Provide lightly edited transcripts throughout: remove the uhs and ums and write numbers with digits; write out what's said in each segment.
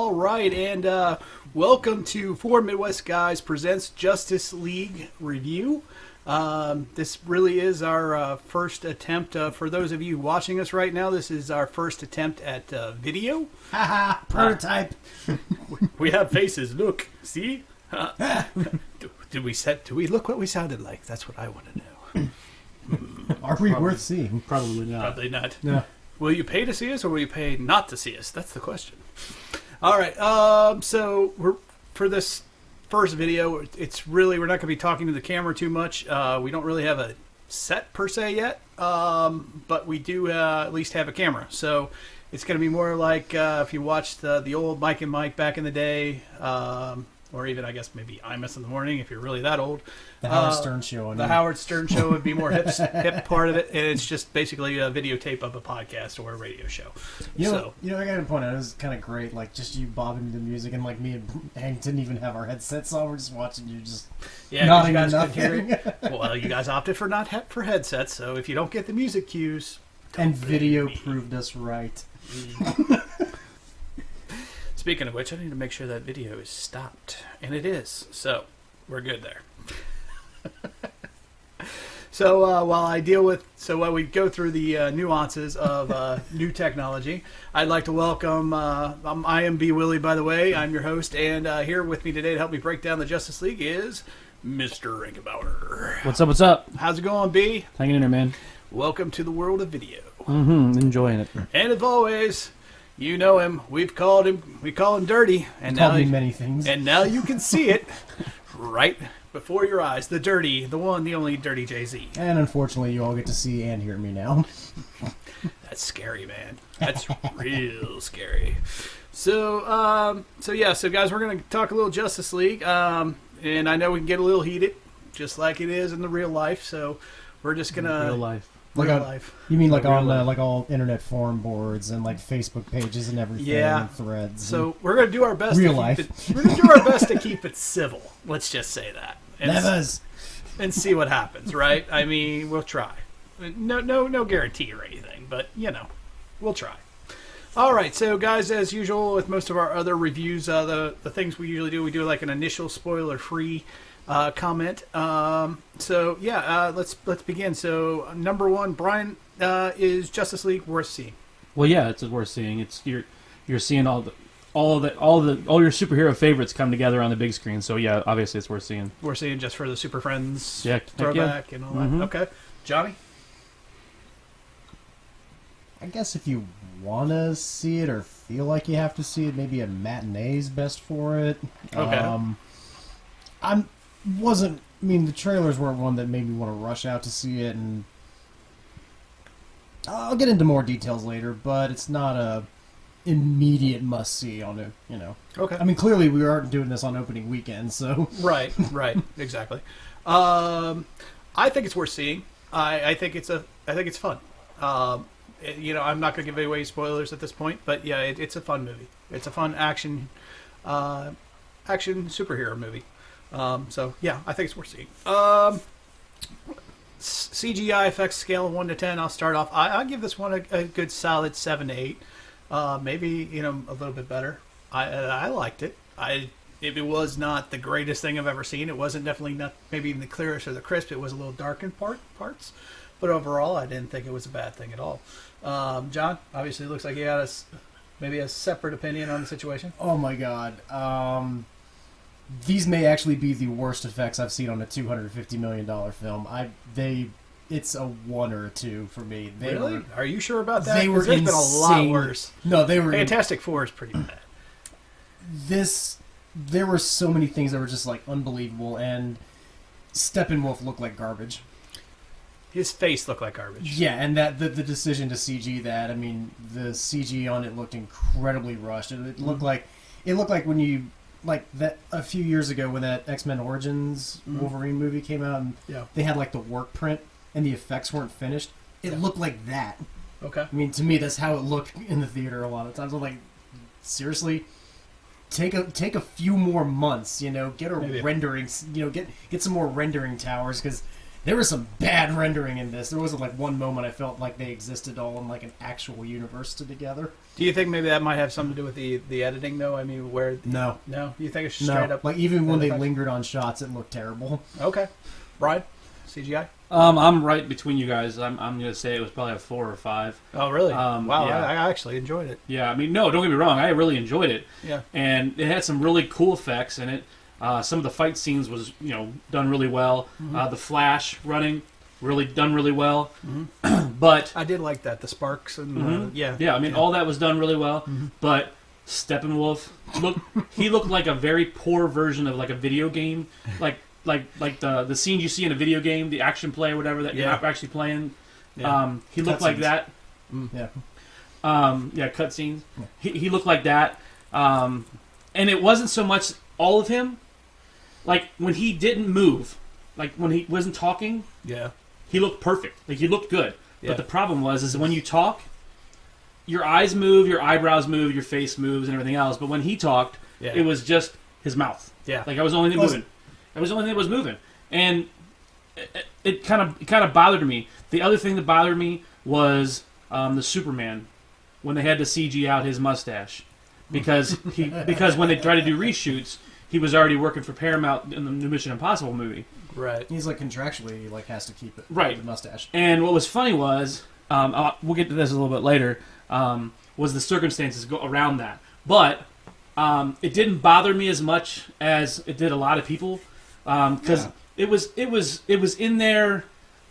All right, and welcome to Four Midwest Guys Presents Justice League Review. This really is our first attempt. For those of you watching us right now, this is our first attempt at video. Haha, prototype. We have faces. Look, see? Do we look what we sounded like? That's what I want to know. Are we worth seeing? Probably not. Probably not. No. Will you pay to see us, or will you pay not to see us? That's the question. All right. So for this first video, we're not going to be talking to the camera too much. We don't really have a set per se yet, but we do at least have a camera. So it's going to be more like if you watched the old Mike and Mike back in the day, or even I guess maybe Imus in the morning if you're really that old. The Howard Stern show. Howard Stern show would be more hip part of it, and it's just basically a videotape of a podcast or a radio show. You know, I got to point out, it was kind of great, like just you bobbing to the music, and like me and Hank didn't even have our headsets on. We're just watching you just nodding you guys and could hear it. Well, you guys opted for for headsets, so if you don't get the music cues, and video proved us right. Speaking of which, I need to make sure that video is stopped. And it is. So, we're good there. So, while we go through the nuances of new technology, I'd like to welcome, I am B. Willie, by the way. I'm your host. And here with me today to help me break down the Justice League is Mr. Rankenbauer. What's up, what's up? How's it going, B? Hanging in there, man. Welcome to the world of video. Enjoying it. And as always, you know him. We call him Dirty, and Called me many things. And now you can see it right before your eyes. The Dirty, the one, the only Dirty Jay-Z. And unfortunately, you all get to see and hear me now. That's scary, man. That's real scary. So guys, we're gonna talk a little Justice League, and I know we can get a little heated, just like it is in the real life. So we're just gonna Real life. You mean like on like all internet forum boards and like Facebook pages and everything, and threads. So we're gonna do our best. Real to life. We're gonna do our best to keep it civil. Let's just say that. And see what happens. Right? I mean, we'll try. No guarantee or anything, but we'll try. All right, so guys, as usual with most of our other reviews, the things we usually do, we do like an initial spoiler-free comment. Let's begin. So number one, Brian, is Justice League worth seeing? Well, yeah, it's worth seeing. It's you're seeing all your superhero favorites come together on the big screen. So yeah, obviously it's worth seeing. We're seeing just for the Super Friends throwback and all that. Okay, Johnny. I guess if you want to see it or feel like you have to see it, maybe a matinee is best for it. Okay. The trailers weren't one that made me want to rush out to see it, and I'll get into more details later, but it's not a immediate must-see on it, Okay. I mean, clearly we aren't doing this on opening weekend, so... Right, exactly. I think it's worth seeing. I think it's fun. I'm not going to give away spoilers at this point, but yeah, it's a fun movie. It's a fun action superhero movie. So yeah, I think it's worth seeing. CGI effects scale of 1 to 10. I'll start off. I'll give this one a good solid 7 to 8. Maybe a little bit better. I liked it. If it was not the greatest thing I've ever seen, it wasn't definitely not maybe even the clearest or the crisp. It was a little dark in parts, but overall, I didn't think it was a bad thing at all. John, obviously, it looks like you had maybe a separate opinion on the situation. Oh my god. These may actually be the worst effects I've seen on a $250 million film. It's a 1 or a 2 for me. Really? Are you sure about that? They were There's insane. been a lot worse. No, they were... Fantastic Four is pretty bad. There were so many things that were just, like, unbelievable, and Steppenwolf looked like garbage. His face looked like garbage. Yeah, and the decision to CG that, I mean, the CG on it looked incredibly rushed. It looked like when you... Like that a few years ago when that X-Men Origins Wolverine movie came out, and they had like the work print and the effects weren't finished. It looked like that. Okay. I mean, to me, that's how it looked in the theater a lot of times. I'm like, seriously, take a few more months. Get a rendering. Get some more rendering towers, because There was some bad rendering in this. There wasn't like one moment I felt like they existed all in like an actual universe together. Do you think maybe that might have something to do with the editing, though? I mean, where... No. No? You think it's straight up... Like, even when they effects? lingered on shots, it looked terrible. Okay. Brian? CGI? I'm right between you guys. I'm going to say it was probably a 4 or 5. Oh, really? Wow, yeah. I actually enjoyed it. Yeah, I mean, no, don't get me wrong. I really enjoyed it. Yeah. And it had some really cool effects in it. Some of the fight scenes was, done really well. Mm-hmm. The Flash running, really done really well. Mm-hmm. But I did like that, the sparks and yeah. I mean, all that was done really well. Mm-hmm. But Steppenwolf looked like a very poor version of like a video game, like the scenes you see in a video game, the action play or whatever that you're not actually playing. Yeah. He looked like that. Yeah. Cutscenes. Yeah. He looked like that. And it wasn't so much all of him. Like when he didn't move, like when he wasn't talking. Yeah. He looked perfect. Like he looked good. Yeah. But the problem was when you talk, your eyes move, your eyebrows move, your face moves, and everything else. But when he talked, it was just his mouth. Yeah. Like I was the only thing moving. That was the only thing that was moving, and it kind of bothered me. The other thing that bothered me was the Superman when they had to CG out his mustache because when they tried to do reshoots, he was already working for Paramount in the new Mission Impossible movie. Right. He's like contractually has to keep it. Right. The mustache. And what was funny was we'll get to this a little bit later. Was the circumstances around that, but it didn't bother me as much as it did a lot of people. Because it was in there,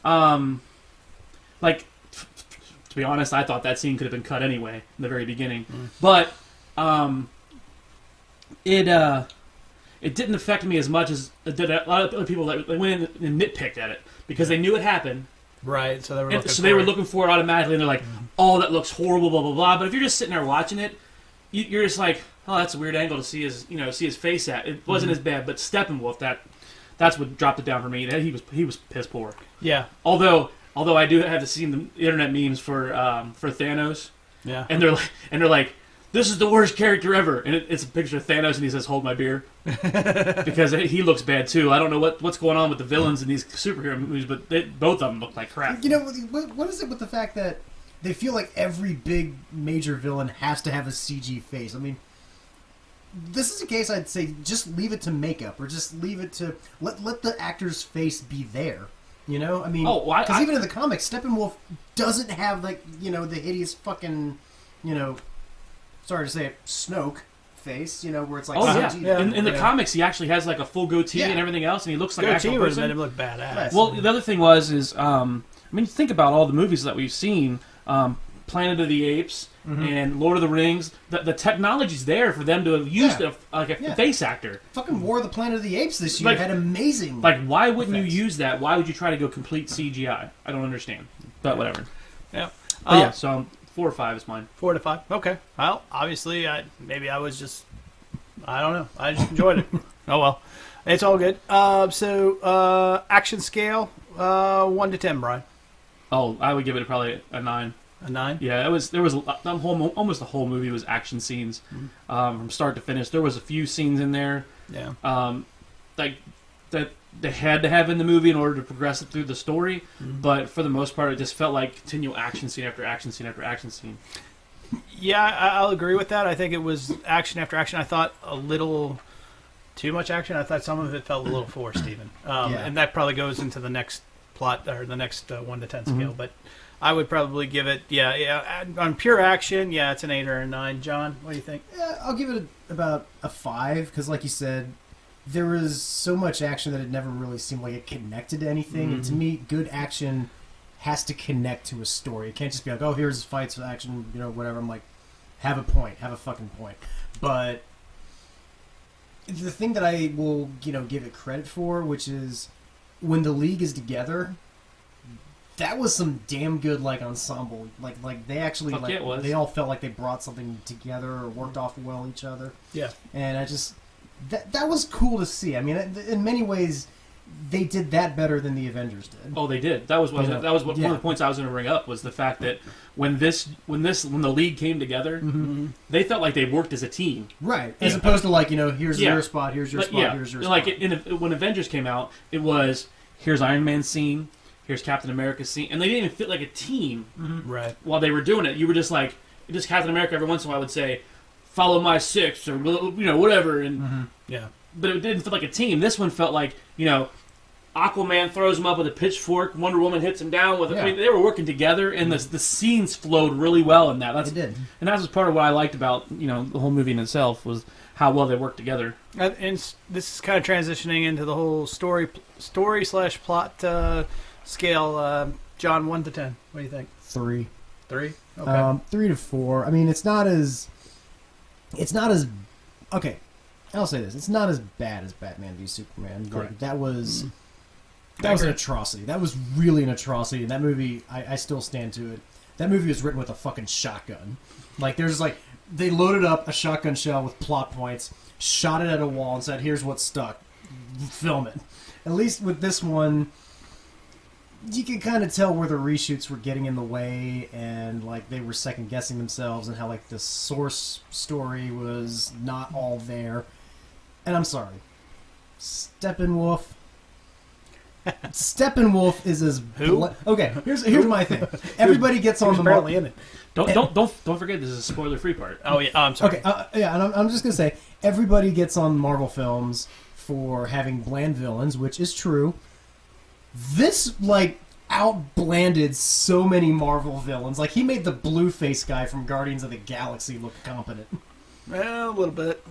like, to be honest, I thought that scene could have been cut anyway in the very beginning. But it didn't affect me as much as it did a lot of other people that went in and nitpicked at it because they knew it happened. Right. So they were they were looking for it automatically, and they're like, "Oh, that looks horrible," blah blah blah. But if you're just sitting there watching it, you're just like, "Oh, that's a weird angle to see his face at." It wasn't as bad, but Steppenwolf, that's what dropped it down for me. He was piss poor. Yeah. Although I do have to see the internet memes for Thanos. Yeah. And they're like, this is the worst character ever, and it's a picture of Thanos, and he says, "Hold my beer," because he looks bad too. I don't know what's going on with the villains in these superhero movies, but both of them look like crap. What is it with the fact that they feel like every big major villain has to have a CG face? I mean, this is a case I'd say just leave it to makeup, or just leave it to let the actor's face be there. I mean, because even in the comics, Steppenwolf doesn't have the hideous fucking sorry to say it, Snoke face, where it's like CG. Yeah. In the comics, he actually has like a full goatee and everything else, and he looks like an actual person. Made him look badass. Well, the other thing is think about all the movies that we've seen, Planet of the Apes and Lord of the Rings. The technology's there for them to have used a face actor. Fucking War of the Planet of the Apes this year had amazing. Like, why wouldn't you use that? Why would you try to go complete CGI? I don't understand. But whatever. Yeah. But 4 or 5 is mine. 4 to 5. Okay. Well, obviously, I don't know. I just enjoyed it. Oh well, it's all good. So action scale, 1 to 10, Brian. Oh, I would give it probably a 9. A 9? Yeah, there was almost the whole movie was action scenes, from start to finish. There was a few scenes in there, like that they had to have in the movie in order to progress it through the story. But for the most part, it just felt like continual action scene after action scene after action scene. Yeah, I'll agree with that. I think it was action after action. I thought a little too much action. I thought some of it felt a little forced, even. And that probably goes into the next plot or the next 1 to 10 scale. But I would probably give it, on pure action, it's an 8 or a 9. John, what do you think? Yeah, I'll give it about a 5 because, like you said, there was so much action that it never really seemed like it connected to anything. And to me, good action has to connect to a story. It can't just be like, oh, here's fights, action, whatever. I'm like, have a point, have a fucking point. But the thing that I will, give it credit for, which is when the League is together, that was some damn good ensemble. Like they actually they all felt like they brought something together or worked off well each other. Yeah, and I just that was cool to see. I mean, in many ways, they did that better than the Avengers did. Oh, they did. That was one of the points I was going to bring up was the fact that when the League came together, they felt like they worked as a team, right? As opposed to here's your spot, here's your spot, here's your spot. When Avengers came out, it was here's Iron Man's scene, here's Captain America's scene, and they didn't even fit like a team Right. while they were doing it. You were just like, just Captain America every once in a while would say, "Follow my six," or whatever, and Yeah. but it didn't feel like a team. This one felt like, Aquaman throws him up with a pitchfork, Wonder Woman hits him down with it. I mean, they were working together, and the scenes flowed really well in that. They did. And that was part of what I liked about, the whole movie in itself, was how well they worked together. And this is kind of transitioning into the whole story / plot scale. John, 1 to 10. What do you think? 3. 3. Okay. 3 to 4. I mean, it's not as. Okay, I'll say this: it's not as bad as Batman v Superman. Correct. Like, that was an atrocity. That was really an atrocity. And that movie, I still stand to it. That movie was written with a fucking shotgun. Like, they loaded up a shotgun shell with plot points, shot it at a wall, and said, "Here's what's stuck. Film it." At least with this one, you can kind of tell where the reshoots were getting in the way, and like they were second guessing themselves, and how like the source story was not all there. And I'm sorry, Steppenwolf is as Who? okay. Here's my thing. Everybody gets on the apparently in it. Don't forget this is a spoiler-free part. Oh yeah. I'm sorry. Okay, yeah, and I'm just gonna say everybody gets on Marvel films for having bland villains, which is true. This outblanded so many Marvel villains. Like, he made the blue face guy from Guardians of the Galaxy look competent. Well, a little bit.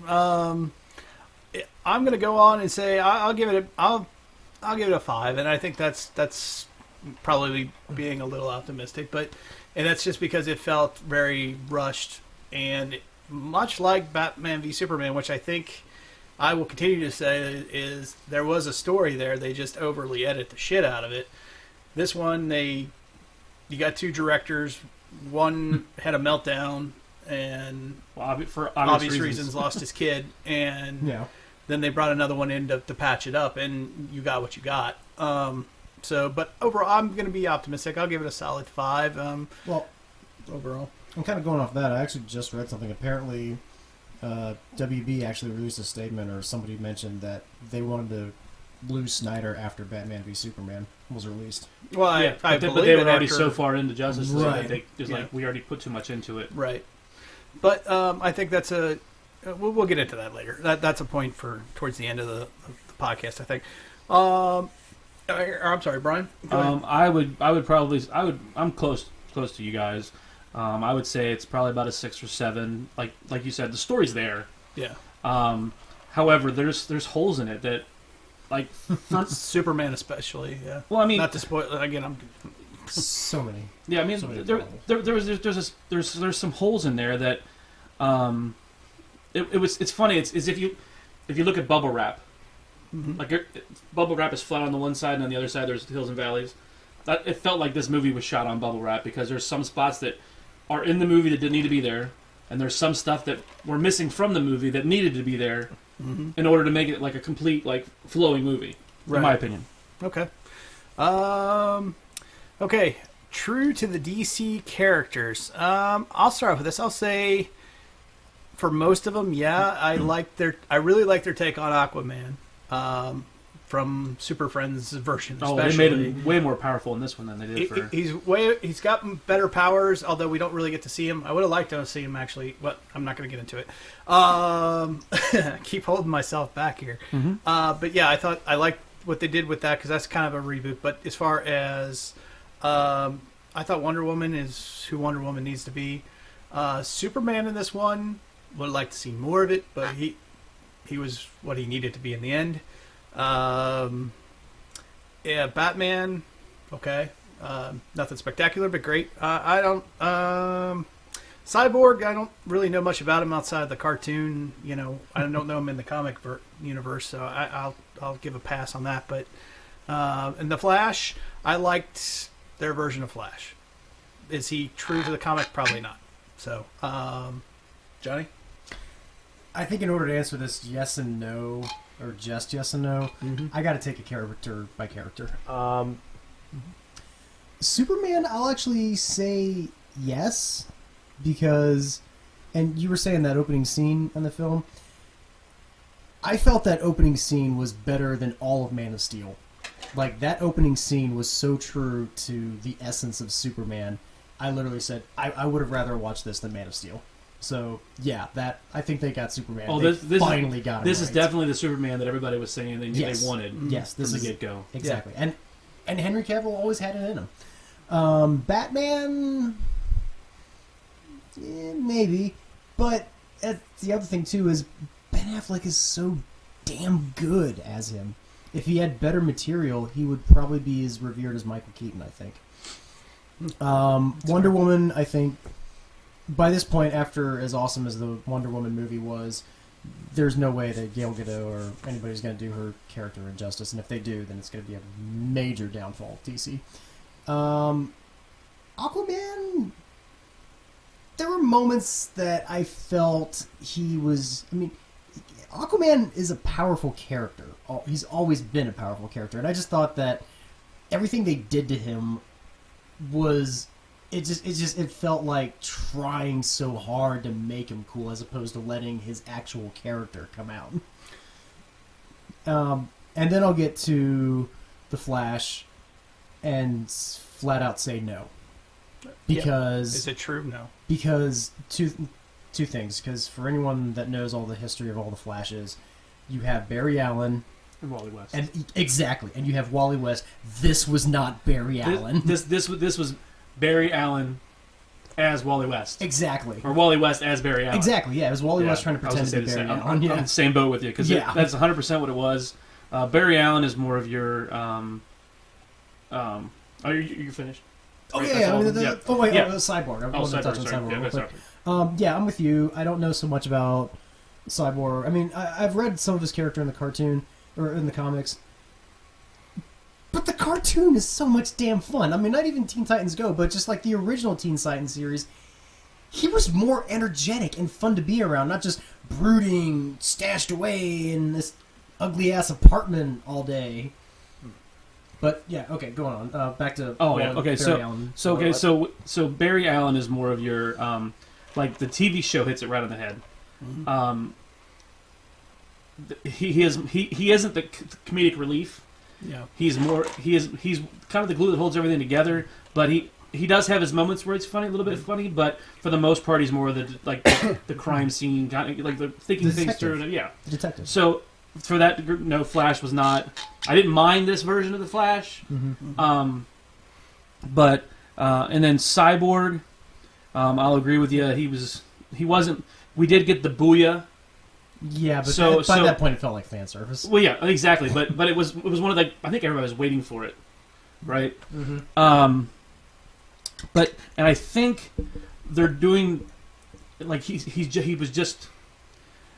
I'm gonna go on and say I'll give it a 5, and I think that's probably being a little optimistic, and that's just because it felt very rushed, and much like Batman v Superman, which I think I will continue to say is there was a story there. They just overly edit the shit out of it. This one, you got 2 directors. One had a meltdown and For obvious reasons lost his kid, and Yeah. then they brought another one in to patch it up, and you got what you got. But overall, I'm going to be optimistic. I'll give it a solid 5. Well, Overall, I'm kind of going off that. I actually just read something. Apparently, WB actually released a statement, or somebody mentioned that they wanted to lose Snyder after Batman v Superman was released. well, Yeah, I but believe they were it already after- so far into Justice League Right. that they just Yeah. we already put too much into it. Right. But I think that's we'll get into that later. That's a point for towards the end of the podcast, I think. I'm sorry, Brian. Go ahead. I'm close to you guys. I would say it's probably about a 6 or 7. Like you said, the story's there. Yeah. However, there's holes in it that, like, Superman especially. Yeah. well, I mean, Not to spoil again. I'm So many. yeah, I mean, so many there's some holes in there that, it's funny. It's if you look at bubble wrap, bubble wrap is flat on the one side, and on the other side there's hills and valleys. It felt like this movie was shot on bubble wrap, because there's some spots that are in the movie that didn't need to be there, and there's some stuff that were missing from the movie that needed to be there in order to make it like a complete, like, flowing movie, in my opinion. okay. Okay. True to the DC characters. I'll start off with this. I'll say, for most of them, yeah, I really like their take on Aquaman. From Super Friends' version, Oh, especially. they made him way more powerful in this one than they did for. He's got better powers, although we don't really get to see him. I would have liked to see him actually. Well, I'm not going to get into it. Keep holding myself back here. But yeah, I liked what they did with that, because that's kind of a reboot. But as far as I thought Wonder Woman is who Wonder Woman needs to be. Superman in this one, would like to see more of it, but he was what he needed to be in the end. Yeah, Batman. Okay, nothing spectacular, but great. I don't. Cyborg. I don't really know much about him outside the cartoon. I don't know him in the comic universe, so I'll give a pass on that. But in the Flash, I liked their version of Flash. Is he true to the comic? Probably not. So, Johnny. I think in order to answer this yes and no, or just yes and no, I got to take a character by character. Superman, I'll actually say yes, because, and you were saying that opening scene in the film, I felt that opening scene was better than all of Man of Steel. Like, that opening scene was so true to the essence of Superman. I literally said, I would have rather watched this than Man of Steel. So, yeah, I think they got Superman. Oh, they finally got him This is right. definitely the Superman that everybody was saying they knew they wanted Yes, this from is the get-go. Exactly. And Henry Cavill always had it in him. Batman, maybe. But the other thing, too, is Ben Affleck is so damn good as him. If he had better material, he would probably be as revered as Michael Keaton, I think. Wonder Woman, I think, by this point, after as awesome as the Wonder Woman movie was, there's no way that Gal Gadot or anybody's going to do her character injustice. And if they do, then it's going to be a major downfall of DC. Aquaman, there were moments that I felt he was... I mean, Aquaman is a powerful character. He's always been a powerful character. And I just thought that everything they did to him was... It felt like trying so hard to make him cool as opposed to letting his actual character come out. And then I'll get to The Flash and flat out say no. Because... Is it true? No. Because two things. Because for anyone that knows all the history of all the Flashes, you have Barry Allen... And Wally West. Exactly. And you have Wally West. This was not Barry Allen. This was... Barry Allen as Wally West. Exactly. Or Wally West as Barry Allen. Exactly, yeah. It was Wally West trying to pretend to be Barry Allen. I'm in the same boat with you, because that's 100% what it was. Barry Allen is more of your... you finished? Oh, right, yeah. Cyborg. I Oh, wasn't Cyborg, touching sorry. Cyborg. Yeah, Yeah, I'm with you. I don't know so much about Cyborg. I mean, I've read some of his character in the cartoon, or in the comics. But the cartoon is so much damn fun. I mean, not even Teen Titans Go, but just like the original Teen Titans series, he was more energetic and fun to be around, not just brooding, stashed away in this ugly-ass apartment all day. But, yeah, okay, going on. Back to Barry Allen. So Barry Allen is more of your, like, the TV show hits it right on the head. Mm-hmm. He isn't the comedic relief. Yeah. He's kind of the glue that holds everything together, but he does have his moments where it's funny, a little bit funny, but for the most part he's more of the crime scene kind of, like the thinking things through. The detective. So for that, no, Flash was not. I didn't mind this version of the Flash, but and then Cyborg, I'll agree with you. He wasn't. We did get the Booyah. Yeah, but by that point it felt like fan service. Well, yeah, exactly. But it was one of the. I think everybody was waiting for it, right? Mm-hmm. But I think they're doing like he was just.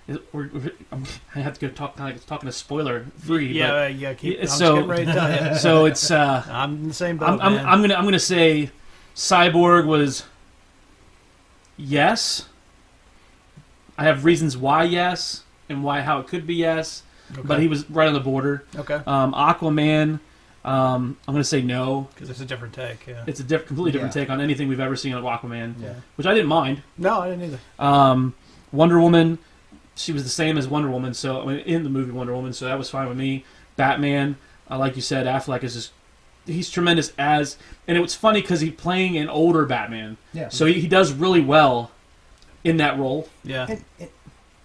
I have to go talking a spoiler free. Yeah, but, yeah. I'm so just getting ready to tell you. So it's. I'm in the same boat. I'm gonna say, Cyborg was. Yes. I have reasons why yes, and how it could be yes, but he was right on the border. Okay. Aquaman, I'm going to say no. Because it's a different take, yeah. It's a completely different take on anything we've ever seen of Aquaman, yeah. which I didn't mind. No, I didn't either. Wonder Woman, she was the same as Wonder Woman, in the movie Wonder Woman, so that was fine with me. Batman, like you said, Affleck is just... He's tremendous as... And it was funny because he's playing an older Batman. Yeah. So he does really well in that role. Yeah.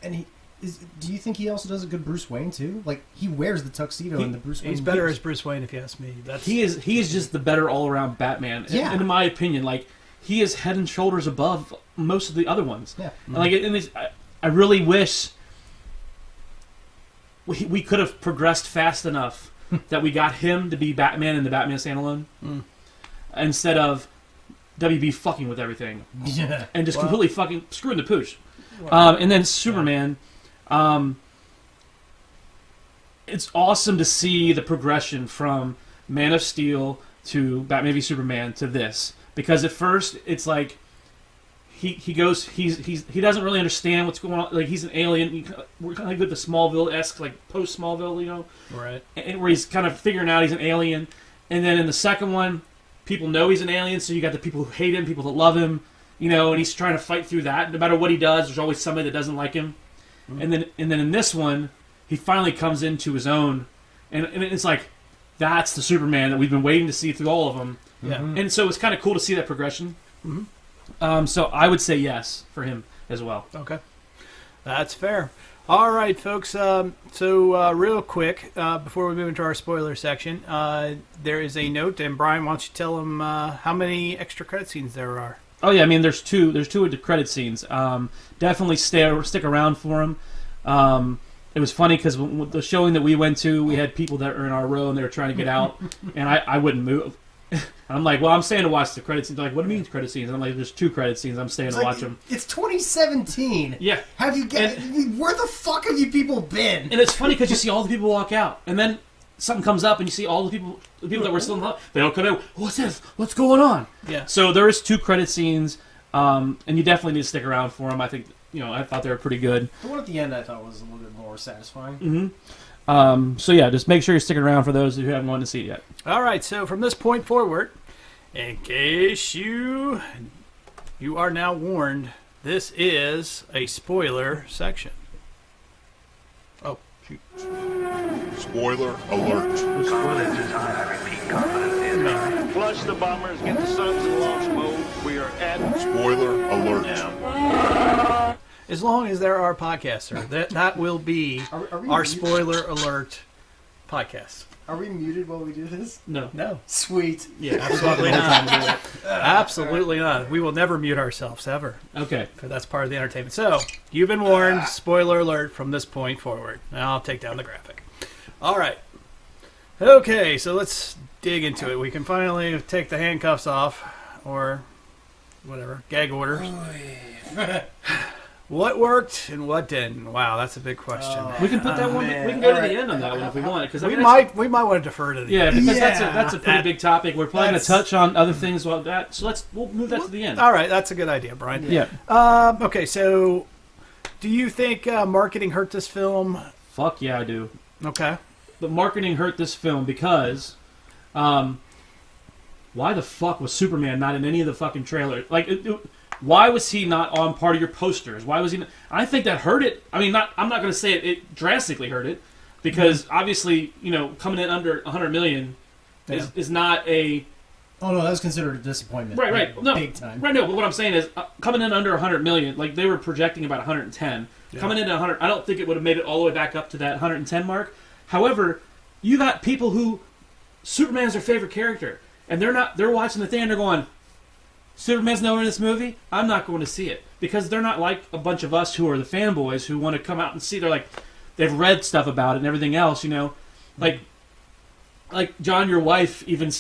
And he do you think he also does a good Bruce Wayne too? Like, he wears the tuxedo in the Bruce Wayne. He's better as Bruce Wayne, if you ask me. He is just the better all around Batman. Yeah. And in my opinion, like, he is head and shoulders above most of the other ones. Yeah. And like, I really wish we could have progressed fast enough that we got him to be Batman in the Batman standalone instead of WB fucking with everything. Yeah. And just completely fucking screwing the pooch. And then Superman. It's awesome to see the progression from Man of Steel to Batman v Superman to this, because at first it's like he doesn't really understand what's going on. Like, he's an alien. We're kind of good to Smallville-esque, like post Smallville, you know, right? And where he's kind of figuring out he's an alien. And then in the second one, people know he's an alien, so you got the people who hate him, people that love him. You know, and he's trying to fight through that. No matter what he does, there's always somebody that doesn't like him. And then in this one, he finally comes into his own, and it's like, that's the Superman that we've been waiting to see through all of them. Yeah. And so it's kind of cool to see that progression. Mm-hmm. So I would say yes for him as well. Okay. That's fair. All right, folks. So real quick, before we move into our spoiler section, there is a note, and Brian, why don't you tell them how many extra credit scenes there are? Oh yeah, I mean there's two of the credit scenes. Definitely stick around for them. It was funny because the showing that we went to, we had people that were in our row and they were trying to get out, and I wouldn't move. And I'm like, well, I'm staying to watch the credit scenes. They're like, what do you mean credit scenes? And I'm like, there's 2 credit scenes. I'm staying to watch them. It's 2017. Yeah. Have you where the fuck have you people been? And it's funny because you see all the people walk out, and then something comes up, and you see all the people that were still in the they don't come out. What's this? What's going on? Yeah. So there is 2 credit scenes, and you definitely need to stick around for them. I think I thought they were pretty good. The one at the end I thought was a little bit more satisfying. Mm-hmm. So yeah, just make sure you're sticking around for those who haven't wanted to see it yet. All right. So from this point forward, in case you are now warned, this is a spoiler section. Oh, shoot. Spoiler alert. Spoilers is I repeat confidence. Flush the bombers, get the subs in launch mode. We are at Spoiler alert. now. As long as there are podcasts, sir, that will be Are we our muted? spoiler alert podcast. Are we muted while we do this? No. No, Sweet. Yeah, absolutely not. Absolutely not. We will never mute ourselves ever. Okay. That's part of the entertainment. So, you've been warned. Spoiler alert from this point forward. Now I'll take down the graphic. All right. Okay, so let's dig into it. We can finally take the handcuffs off, or whatever, gag order. What worked and what didn't? Wow, that's a big question. We can put that one. man. We can go to All the right. end on that one if we want, because we might want to defer to the Yeah, because that's Yeah. a pretty big topic. We're probably going to touch on other things about that. So we'll move that to the end. All right, that's a good idea, Brian. Yeah. Okay, so do you think marketing hurt this film? Fuck yeah, I do. Okay. The marketing hurt this film because, why the fuck was Superman not in any of the fucking trailers? Like, why was he not on part of your posters? Why was he not? I think that hurt it. I mean, I'm not going to say it drastically hurt it, because obviously, coming in under 100 million is not a... Oh no, that was considered a disappointment. Right. No, big time. Right, no, but what I'm saying is, coming in under 100 million, like they were projecting about 110. Yeah. Coming in at 100, I don't think it would have made it all the way back up to that 110 mark. However, you got people who Superman's their favorite character, and they're watching the thing and they're going, Superman's nowhere in this movie? I'm not going to see it. Because they're not like a bunch of us who are the fanboys who want to come out and see. They're like, they've read stuff about it and everything else, Like John, your wife, even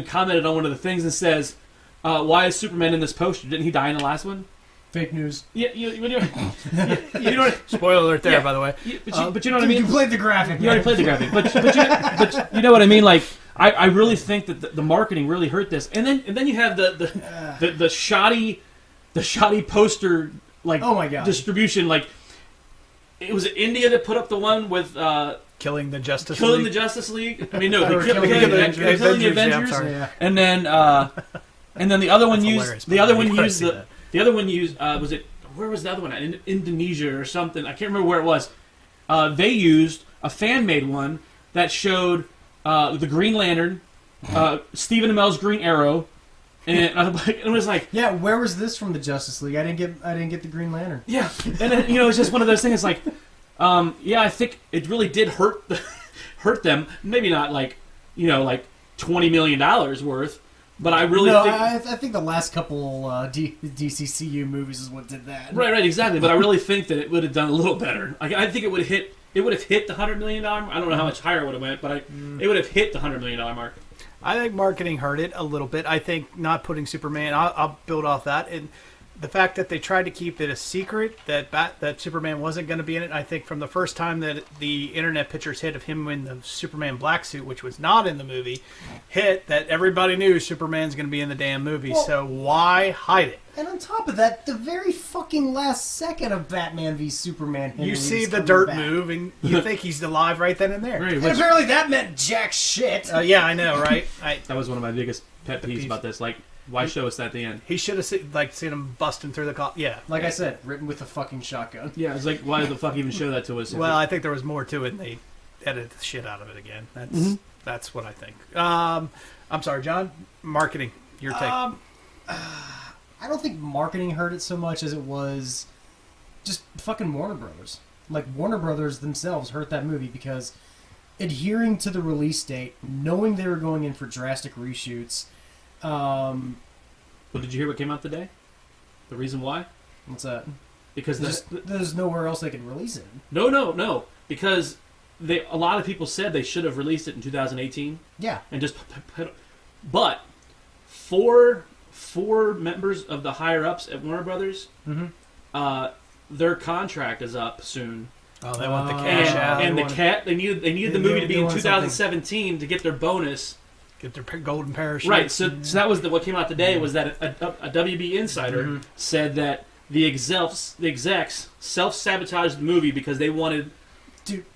commented on one of the things and says, why is Superman in this poster? Didn't he die in the last one? Fake news. Yeah, you know what, Spoiler alert there, Yeah. by the way. but you know what I mean? You played the graphic. You already played the graphic, but you know what I mean. Like I really think that the marketing really hurt this, and then you have the shoddy poster Oh my God. distribution. Like it was India that put up the one with Killing the Justice killing the League. Justice League. I mean, no, Or they're killing killing the the Avengers. They're killing the Avengers, yeah, I'm Avengers, sorry. Yeah. and then the other one That's used hilarious, the by other the way. one You gotta used see that. the other one used was it where was the other one at? In Indonesia or something. I can't remember where it was. They used a fan made one that showed the Green Lantern, Stephen Amell's Green Arrow, and it was like, Yeah, where was this from the Justice League? I didn't get the Green Lantern. yeah, and then, it's just one of those things. Like, yeah, I think it really did hurt them. Maybe not like like $20 million worth, but I really No, think. I think the last couple DCCU movies is what did that. Right, exactly. But I really think that it would have done a little better. I think it would have hit. It would have hit the $100 million. I don't know how much higher it would have went, but it would have hit the $100 million mark. I think marketing hurt it a little bit. I think not putting Superman. I'll build off that, and the fact that they tried to keep it a secret that Superman wasn't going to be in it. I think from the first time that the internet pictures hit of him in the Superman black suit, which was not in the movie, hit, that everybody knew Superman's going to be in the damn movie. Well, so why hide it? And on top of that, the very fucking last second of Batman v Superman, You Henry see is the coming dirt back. move, and you think he's alive right then and there. Right, And which, apparently that meant jack shit. Yeah, I know, right? that was one of my biggest pet peeves about this. Like, why show us that at the end? He should have seen him busting through the car. Yeah. Like I said, written with a fucking shotgun. Yeah, it's like, why the fuck even show that to us? Well, I think there was more to it, and they edited the shit out of it again. That's That's what I think. I'm sorry, John. Marketing. Your take. I don't think marketing hurt it so much as it was just fucking Warner Brothers. Like, Warner Brothers themselves hurt that movie because adhering to the release date, knowing they were going in for drastic reshoots. But did you hear what came out today? The reason why? What's that? Because There's nowhere else they could release it. No. Because a lot of people said they should have released it in 2018. Yeah. And just but four members of the higher ups at Warner Brothers, their contract is up soon. Oh, they want the cash out. And they needed the movie to be in 2017 to get their bonus. Get their golden parachute. Right. So that was what came out today was that a WB insider said that the execs self-sabotaged the movie because they wanted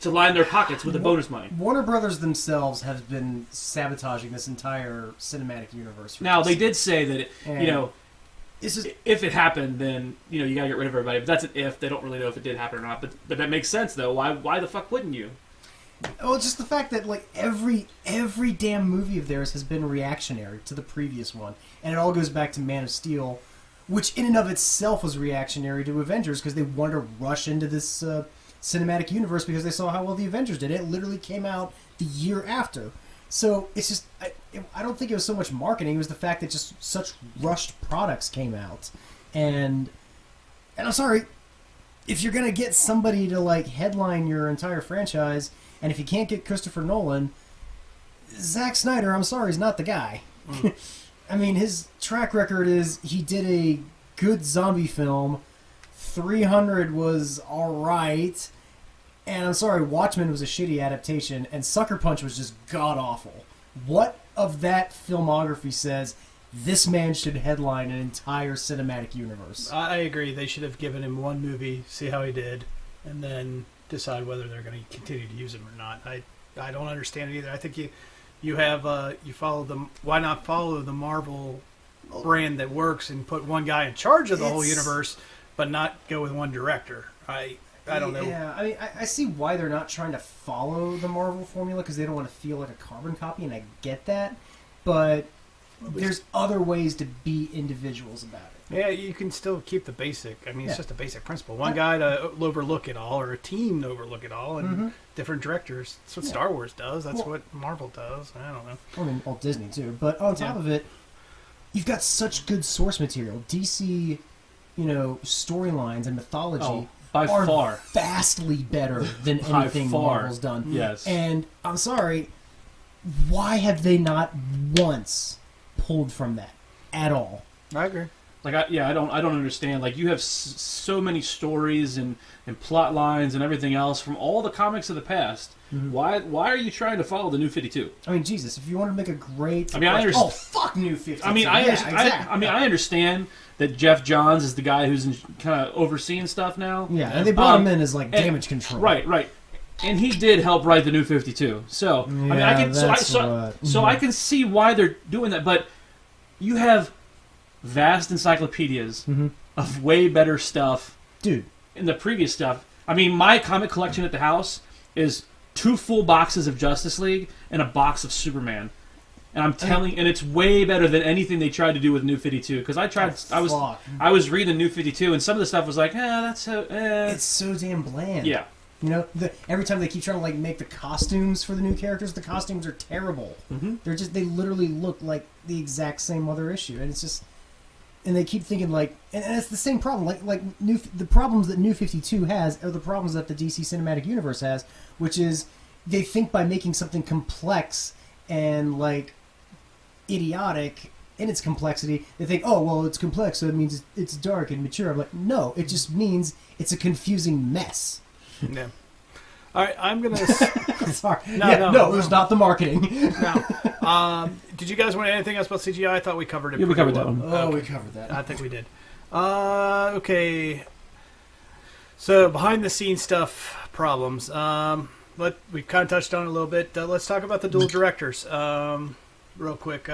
to line their pockets with the bonus money. Warner Brothers themselves have been sabotaging this entire cinematic universe. Now, they did say that, it's just, if it happened, then, you got to get rid of everybody. But that's an if. They don't really know if it did happen or not. But that makes sense, though. Why the fuck wouldn't you? well, it's just the fact that, like, every damn movie of theirs has been reactionary to the previous one. And it all goes back to Man of Steel, which in and of itself was reactionary to Avengers because they wanted to rush into this cinematic universe because they saw how well the Avengers did. It literally came out the year after. So it's just, I don't think it was so much marketing. It was the fact that just such rushed products came out. And I'm sorry, if you're going to get somebody to, like, headline your entire franchise, and if you can't get Christopher Nolan, Zack Snyder, I'm sorry, is not the guy. I mean, his track record is he did a good zombie film, 300 was alright, and I'm sorry, Watchmen was a shitty adaptation, and Sucker Punch was just god-awful. What of that filmography says this man should headline an entire cinematic universe? I agree. They should have given him one movie, see how he did, and then decide whether they're going to continue to use him or not. I don't understand it either. I think you follow them. Why not follow the Marvel brand that works and put one guy in charge of the whole universe, but not go with one director? I don't know. Yeah, I mean, I see why they're not trying to follow the Marvel formula because they don't want to feel like a carbon copy, and I get that. But there's other ways to be individuals about it. Yeah, you can still keep the basic. I mean, it's just a basic principle. One guy to overlook it all, or a team to overlook it all, and different directors. That's what Star Wars does. That's what Marvel does. I don't know. I mean, all Disney too. But on top of it, you've got such good source material. DC, storylines and mythology by are far vastly better than By anything far. Marvel's done. Yes. And I'm sorry, why have they not once pulled from that at all? I agree. Like, I don't understand. Like, you have so many stories and plot lines and everything else from all the comics of the past. Why are you trying to follow the New 52? I mean, Jesus, if you want to make a great... I mean, I understand. Oh, fuck New 52. I mean, exactly. I understand that Jeff Johns is the guy who's kind of overseeing stuff now. Yeah, and they brought him in as, like, damage control. Right. And he did help write the New 52. So, I mean, I can see why they're doing that, but you have vast encyclopedias of way better stuff, dude. In the previous stuff. I mean, my comic collection at the house is 2 full boxes of Justice League and a box of Superman, and and it's way better than anything they tried to do with New 52. Because I was reading New 52, and some of the stuff was like, that's so. It's so damn bland. Yeah. Every time they keep trying to, like, make the costumes for the new characters, the costumes are terrible. They literally look like the exact same other issue, and it's just. And they keep thinking, like, and it's the same problem. The problems that New 52 has are the problems that the DC Cinematic Universe has, which is they think by making something complex and, like, idiotic in its complexity, they think, oh, well, it's complex, so it means it's dark and mature. I'm like, no, it just means it's a confusing mess. Yeah. All right, I'm gonna. Sorry. No, it was not the marketing. No. Did you guys want anything else about CGI? I thought we covered it. Yeah, we covered well. that one. Oh, we covered that. I think we did. Okay. So behind the scenes stuff problems. We've kind of touched on it a little bit. Let's talk about the dual directors. Real quick.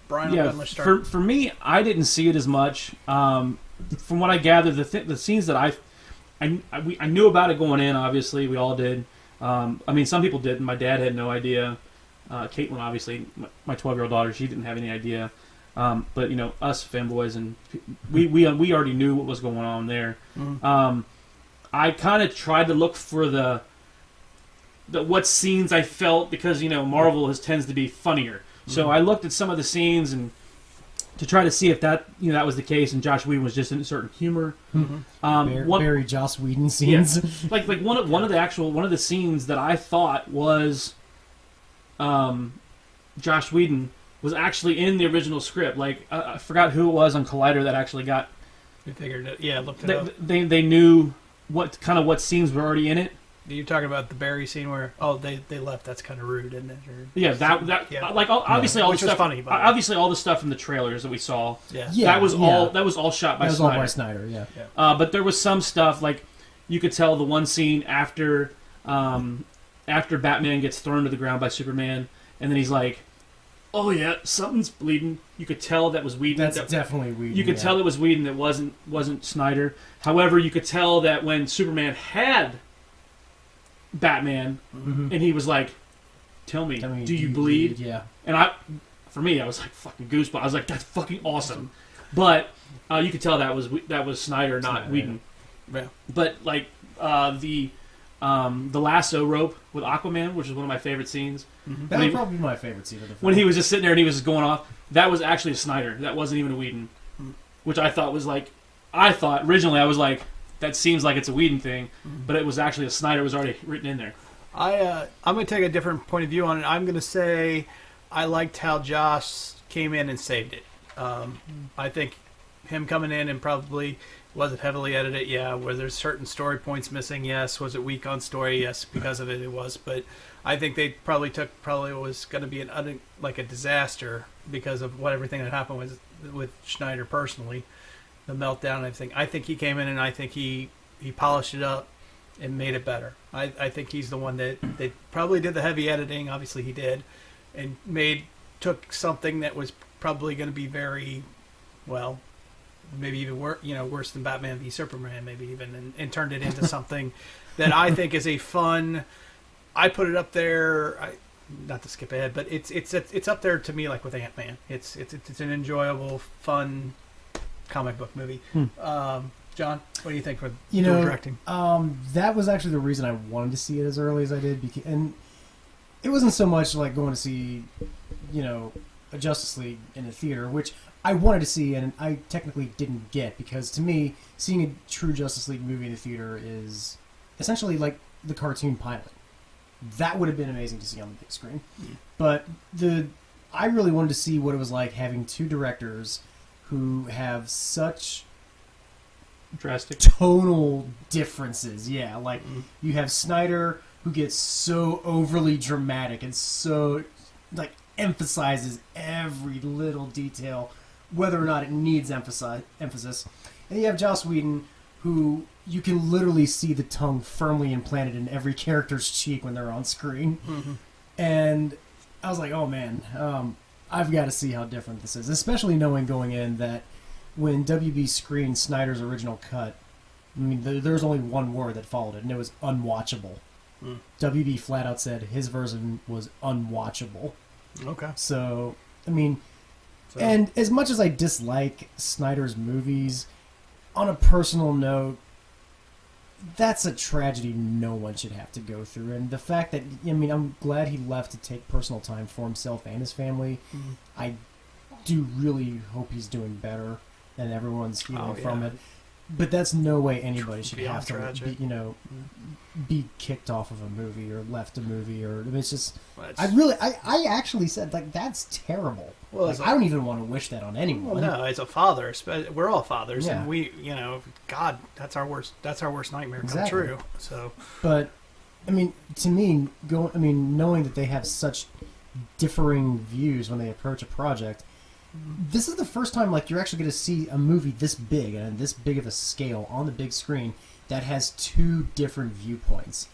Brian, let's start. For me, I didn't see it as much. From what I gathered, the scenes that I knew about it going in. Obviously, we all did. I mean, some people didn't. My dad had no idea. Caitlin, obviously, my 12-year-old daughter, she didn't have any idea. But us fanboys, and we already knew what was going on there. I kind of tried to look for the what scenes I felt, because Marvel tends to be funnier. So I looked at some of the scenes and to try to see if that that was the case, and Josh Whedon was just in certain humor. Very Joss Whedon scenes. Yeah. like one of the scenes that I thought was Josh Whedon was actually in the original script. Like I forgot who it was on Collider that actually got. We figured it. Yeah, looked it up. They knew what scenes were already in it. You're talking about the Barry scene where they left. That's kind of rude, isn't it? Or, Yeah, obviously all Which the was stuff. funny, by the way. Obviously, all the stuff in the trailers that we saw. Yeah. That was all shot by That was Snyder. all by Snyder, yeah. But there was some stuff like you could tell the one scene after Batman gets thrown to the ground by Superman, and then he's like, "Oh yeah, something's bleeding." You could tell that was Whedon. That's definitely Whedon. You could tell it was Whedon. That wasn't Snyder. However, you could tell that when Superman had Batman, and he was like, "Tell me, do you bleed?" Yeah. And for me, I was like fucking goosebumps. I was like, "That's fucking awesome." But you could tell that was Snyder, not Whedon. Yeah. But like the lasso rope with Aquaman, which is one of my favorite scenes. That would probably be my favorite scene of the film. When he was just sitting there and he was just going off, that was actually a Snyder. That wasn't even a Whedon, which I thought was like, originally I was like, that seems like it's a Whedon thing, but it was actually a Snyder was already written in there. I'm going to take a different point of view on it. I'm going to say I liked how Josh came in and saved it. I think him coming in and probably was it heavily edited? Yeah. Were there certain story points missing? Yes. Was it weak on story? Yes. Because of it, it was. But I think they probably was going to be a disaster because of everything that happened with Schneider personally, the meltdown and everything. I think he came in and I think he polished it up and made it better. I think he's the one that probably did the heavy editing. Obviously he did, and took something that was probably going to be very, well, maybe even worse than Batman v Superman, maybe even, and turned it into something that I think is a fun. I put it up there. Not to skip ahead, but it's up there to me, like with Ant-Man. It's an enjoyable, fun comic book movie. John, what do you think for directing? That was actually the reason I wanted to see it as early as I did, and it wasn't so much like going to see, a Justice League in a theater, which I wanted to see and I technically didn't get, because to me, seeing a true Justice League movie in the theater is essentially like the cartoon pilot. That would have been amazing to see on the big screen. But I really wanted to see what it was like having two directors who have such drastic tonal differences. Yeah, like you have Snyder, who gets so overly dramatic and so like emphasizes every little detail, whether or not it needs emphasis. And you have Joss Whedon, who you can literally see the tongue firmly implanted in every character's cheek when they're on screen. And I was like, oh man, I've got to see how different this is, especially knowing going in that when WB screened Snyder's original cut, I mean, there's only one word that followed it, and it was unwatchable. WB flat out said his version was unwatchable. Okay. So, I mean, and as much as I dislike Snyder's movies, on a personal note, that's a tragedy no one should have to go through. And the fact that, I mean, I'm glad he left to take personal time for himself and his family. I do really hope he's doing better and everyone's healing from it. But that's no way anybody should have to, be kicked off of a movie or left a movie, or I mean, it's just. I actually said, like, that's terrible. Well, like, I don't even want to wish that on anyone. Well, no, as a father, we're all fathers, and we, God, that's our worst nightmare come true. So, but I mean, to me, knowing that they have such differing views when they approach a project. This is the first time, like, you're actually going to see a movie this big and this big of a scale on the big screen that has two different viewpoints.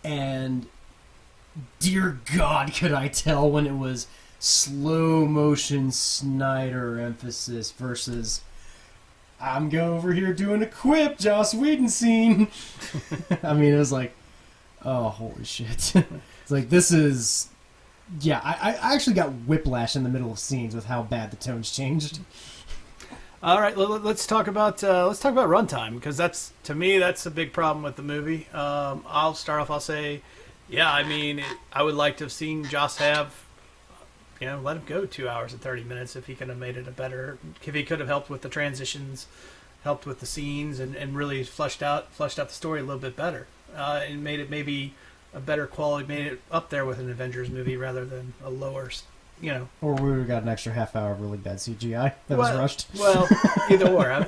And dear God, could I tell when it was slow motion Snyder emphasis versus I'm going over here doing a quip Joss Whedon scene. I mean, it was like, oh, holy shit. It's like, this is Yeah, I actually got whiplash in the middle of scenes with how bad the tones changed. All right, let's talk about runtime, because that's, to me, that's a big problem with the movie. I'll start off. I'll say, yeah, I mean, I would like to have seen Joss have, let him go 2 hours and 30 minutes if he could have made it if he could have helped with the transitions, helped with the scenes, and really fleshed out the story a little bit better, and made it maybe a better quality, made it up there with an Avengers movie rather than a lower. Or we would have got an extra half hour of really bad CGI that was rushed. Well, either or.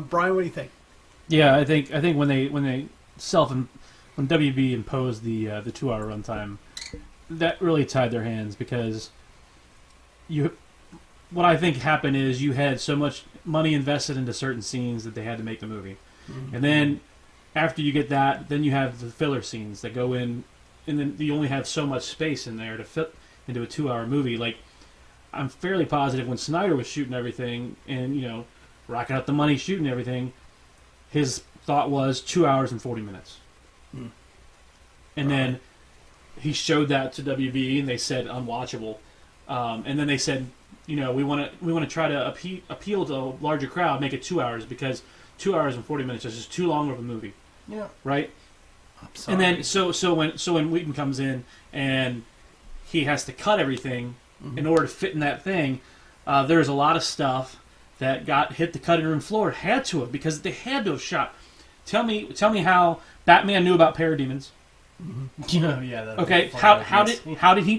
Brian, what do you think? Yeah, I think when WB imposed the 2 hour runtime, that really tied their hands, because what I think happened is you had so much money invested into certain scenes that they had to make the movie, and then after you get that, then you have the filler scenes that go in, and then you only have so much space in there to fit into a 2 hour movie. Like, I'm fairly positive when Snyder was shooting everything and, rocking up the money shooting everything, his thought was 2 hours and 40 minutes. And then he showed that to WB and they said unwatchable. And then they said, we want to try to appeal to a larger crowd, make it 2 hours, because 2 hours and 40 minutes is just too long of a movie. Yeah. Right? And then so when Wheaton comes in and he has to cut everything in order to fit in that thing, there's a lot of stuff that hit the cutting room floor. It had to have, because they had to have shot. Tell me how Batman knew about parademons. Yeah. Okay. How did he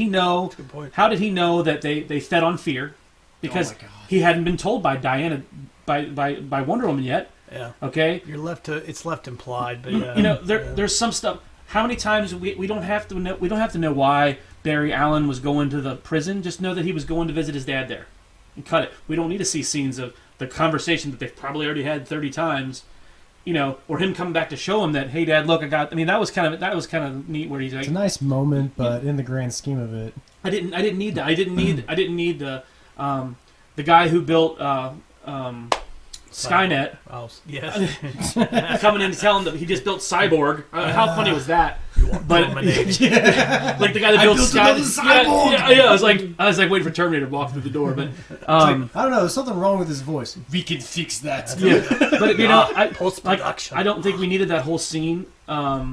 know? That's a good point. How did he know that they fed on fear? Because he hadn't been told by Diana by Wonder Woman yet. Yeah. Okay. It's left implied, but yeah. There's some stuff. How many times we don't have to know why Barry Allen was going to the prison. Just know that he was going to visit his dad there, and cut it. We don't need to see scenes of the conversation that they've probably already had 30 times, or him coming back to show him that, hey, Dad, look, that was kind of neat. Where he's like, it's a nice moment, but in the grand scheme of it, I didn't need that. I didn't need the guy who built Skynet. Oh, yes. Coming in to tell him that he just built Cyborg. How funny was that? But like the guy that built Cyborg. Yeah. I was like waiting for Terminator to walk through the door, but I don't know. There's something wrong with his voice. We can fix that. Yeah, but post-production. I don't think we needed that whole scene. I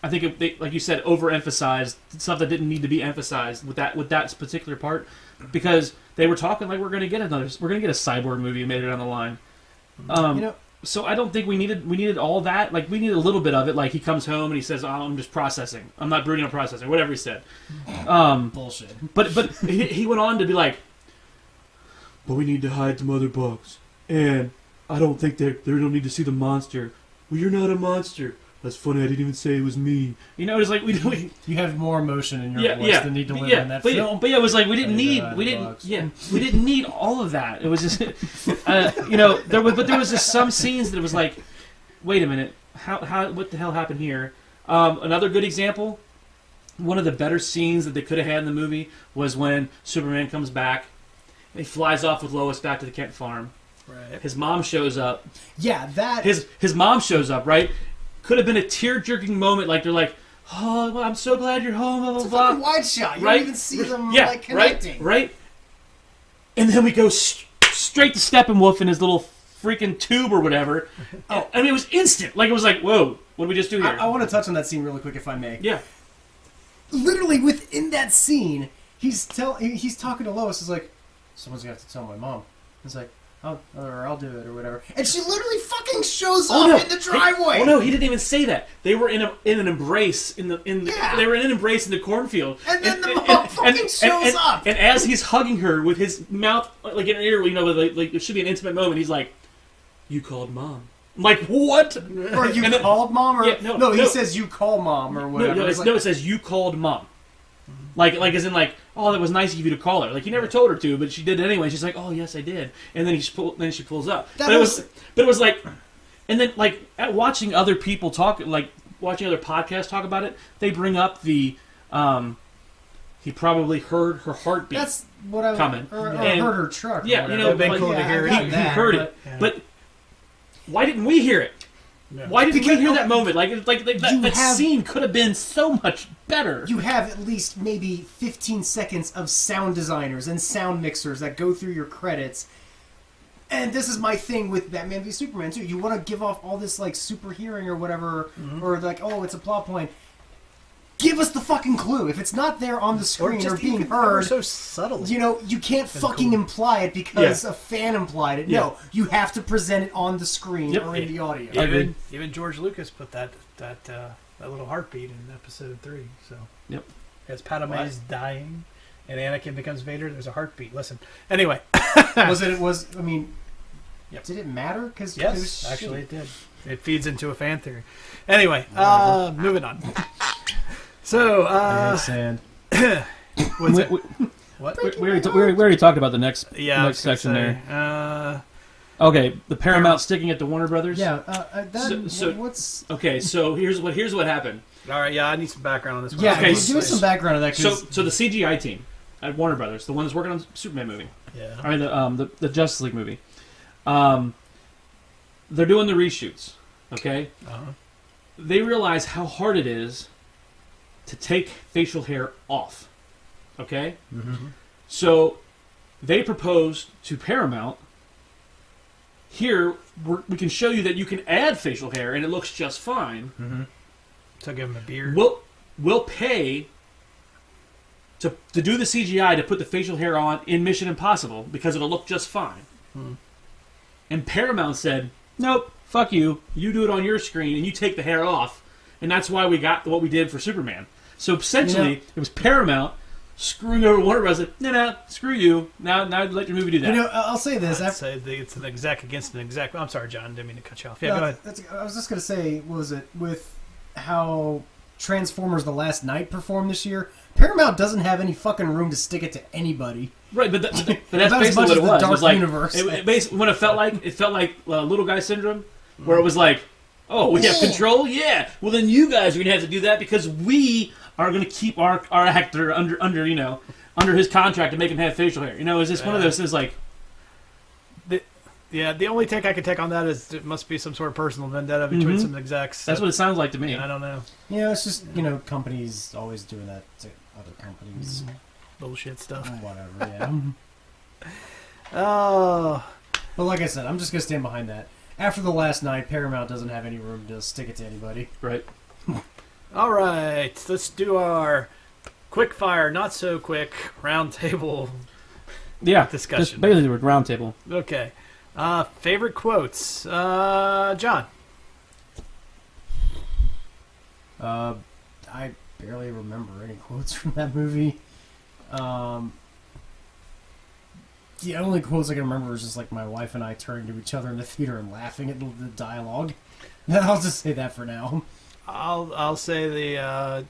think they, like you said, overemphasized stuff that didn't need to be emphasized with that particular part, because they were talking like we're going to get a Cyborg movie made it down the line. So I don't think we needed all that. Like, we needed a little bit of it. Like, he comes home and he says, I'm just processing. I'm not brooding on processing. Whatever he said. Bullshit. But he went on to be like, but we need to hide some other bugs. And I don't think they don't need to see the monster. Well, you're not a monster. That's funny. I didn't even say it was me. It was like we you have more emotion in your voice than need to live in that film. But yeah, it was like we didn't need all of that. It was just there was just some scenes that it was like, wait a minute, how what the hell happened here? Another good example, one of the better scenes that they could have had in the movie was when Superman comes back and he flies off with Lois back to the Kent farm. Right. His mom shows up. Yeah, that his mom shows up, right? Could have been a tear-jerking moment, like they're like, "Oh, well, I'm so glad you're home." Blah blah it's blah. a wide shot. You right? don't even see them connecting. Right. And then we go straight to Steppenwolf in his little freaking tube or whatever. Oh, I mean, it was instant. Like, it was like, "Whoa, what did we just do here?" I want to touch on that scene really quick, if I may. Yeah. Literally within that scene, he's talking to Lois. He's like, "Someone's gonna have to tell my mom." He's like, I'll do it or whatever. And she literally fucking shows up in the driveway. No, he didn't even say that. They were in an embrace they were in an embrace in the cornfield. And then the mom fucking shows up. And as he's hugging her with his mouth like in her ear, like it should be an intimate moment. He's like, "You called mom." I'm like, what? Or you called mom? Or yeah, he says you call mom or whatever. No, it says you called mom. Like as in like, oh, that was nice of you to call her. Like, he never told her to, but she did it anyway. She's like, oh yes, I did. And then she pulls up. But it was like, and then like watching other people talk, like watching other podcasts talk about it, they bring up the he probably heard her heartbeat. That's what I comment. Or heard her truck. Yeah, it'd been cool to hear it. He heard it, but why didn't we hear it? Yeah. Why didn't we hear that moment? That scene could have been so much better. You have at least maybe 15 seconds of sound designers and sound mixers that go through your credits. And this is my thing with Batman v Superman too. You want to give off all this like super hearing or whatever, or like, oh, it's a plot point. Give us the fucking clue. If it's not there on the screen or, being heard, so subtle. you know, you can't fucking imply it because a fan implied it. Yeah. No, you have to present it on the screen Yep. or in the audio. Even George Lucas put that little heartbeat in episode 3. So Yep. as Padme's dying and Anakin becomes Vader, there's a heartbeat. Listen. Anyway, I mean, Yep. did it matter? Because yes, actually it did. It feeds into a fan theory. Anyway, moving on. So, sand. what's it? What? We already talked about the next Yeah, next section there. there. Okay, the Paramount sticking it to Warner Brothers. Yeah. So- What's? Okay, so here's what happened. All right, yeah, I need some background on this one. Yeah. Okay, give me some background on that. So 'Cause the CGI team at Warner Brothers, the one that's working on the Superman movie, Yeah. I mean the Justice League movie, they're doing the reshoots. Okay, Uh-huh. they realize how hard it is to take facial hair off. Okay, so they proposed to Paramount. Here we can show you that you can add facial hair and it looks just fine. So give him a beard. We'll pay to do the CGI to put the facial hair on in Mission Impossible because it'll look just fine. And Paramount said, nope, fuck you. You do it on your screen and you take the hair off. And that's why we got what we did for Superman. So essentially, it was Paramount screwing over Warner Bros. No, screw you. Now let your movie do that. you know, I'll say this. I'd say it's an exec against an exec. I'm sorry, John. Didn't mean to cut you off. Yeah, go ahead. I was just gonna say, what was it with how Transformers: The Last Night performed this year? Paramount doesn't have any fucking room to stick it to anybody. Right, but that's About as basically much what as it the was. Dark It was like, Universe. basically, when it felt like little guy syndrome, where it was like, oh, we have control? Yeah. Well, then you guys are going to have to do that because we are going to keep our actor under his contract to make him have facial hair. You know, is this one of those things like... The only take I could take on that is it must be some sort of personal vendetta between some execs. That's what it sounds like to me. I don't know. Yeah, it's just, companies always doing that to other companies. Bullshit stuff. Whatever, yeah. Oh. But like I said, I'm just gonna stand behind that. After The Last Night, Paramount doesn't have any room to stick it to anybody. Right. All right. Let's do our quick fire, not so quick round table. Yeah. Discussion. Just basically a round table. Okay. Favorite quotes. John. I barely remember any quotes from that movie. The only quotes I can remember is just like my wife and I turning to each other in the theater and laughing at the dialogue. I'll just say that for now. I'll say the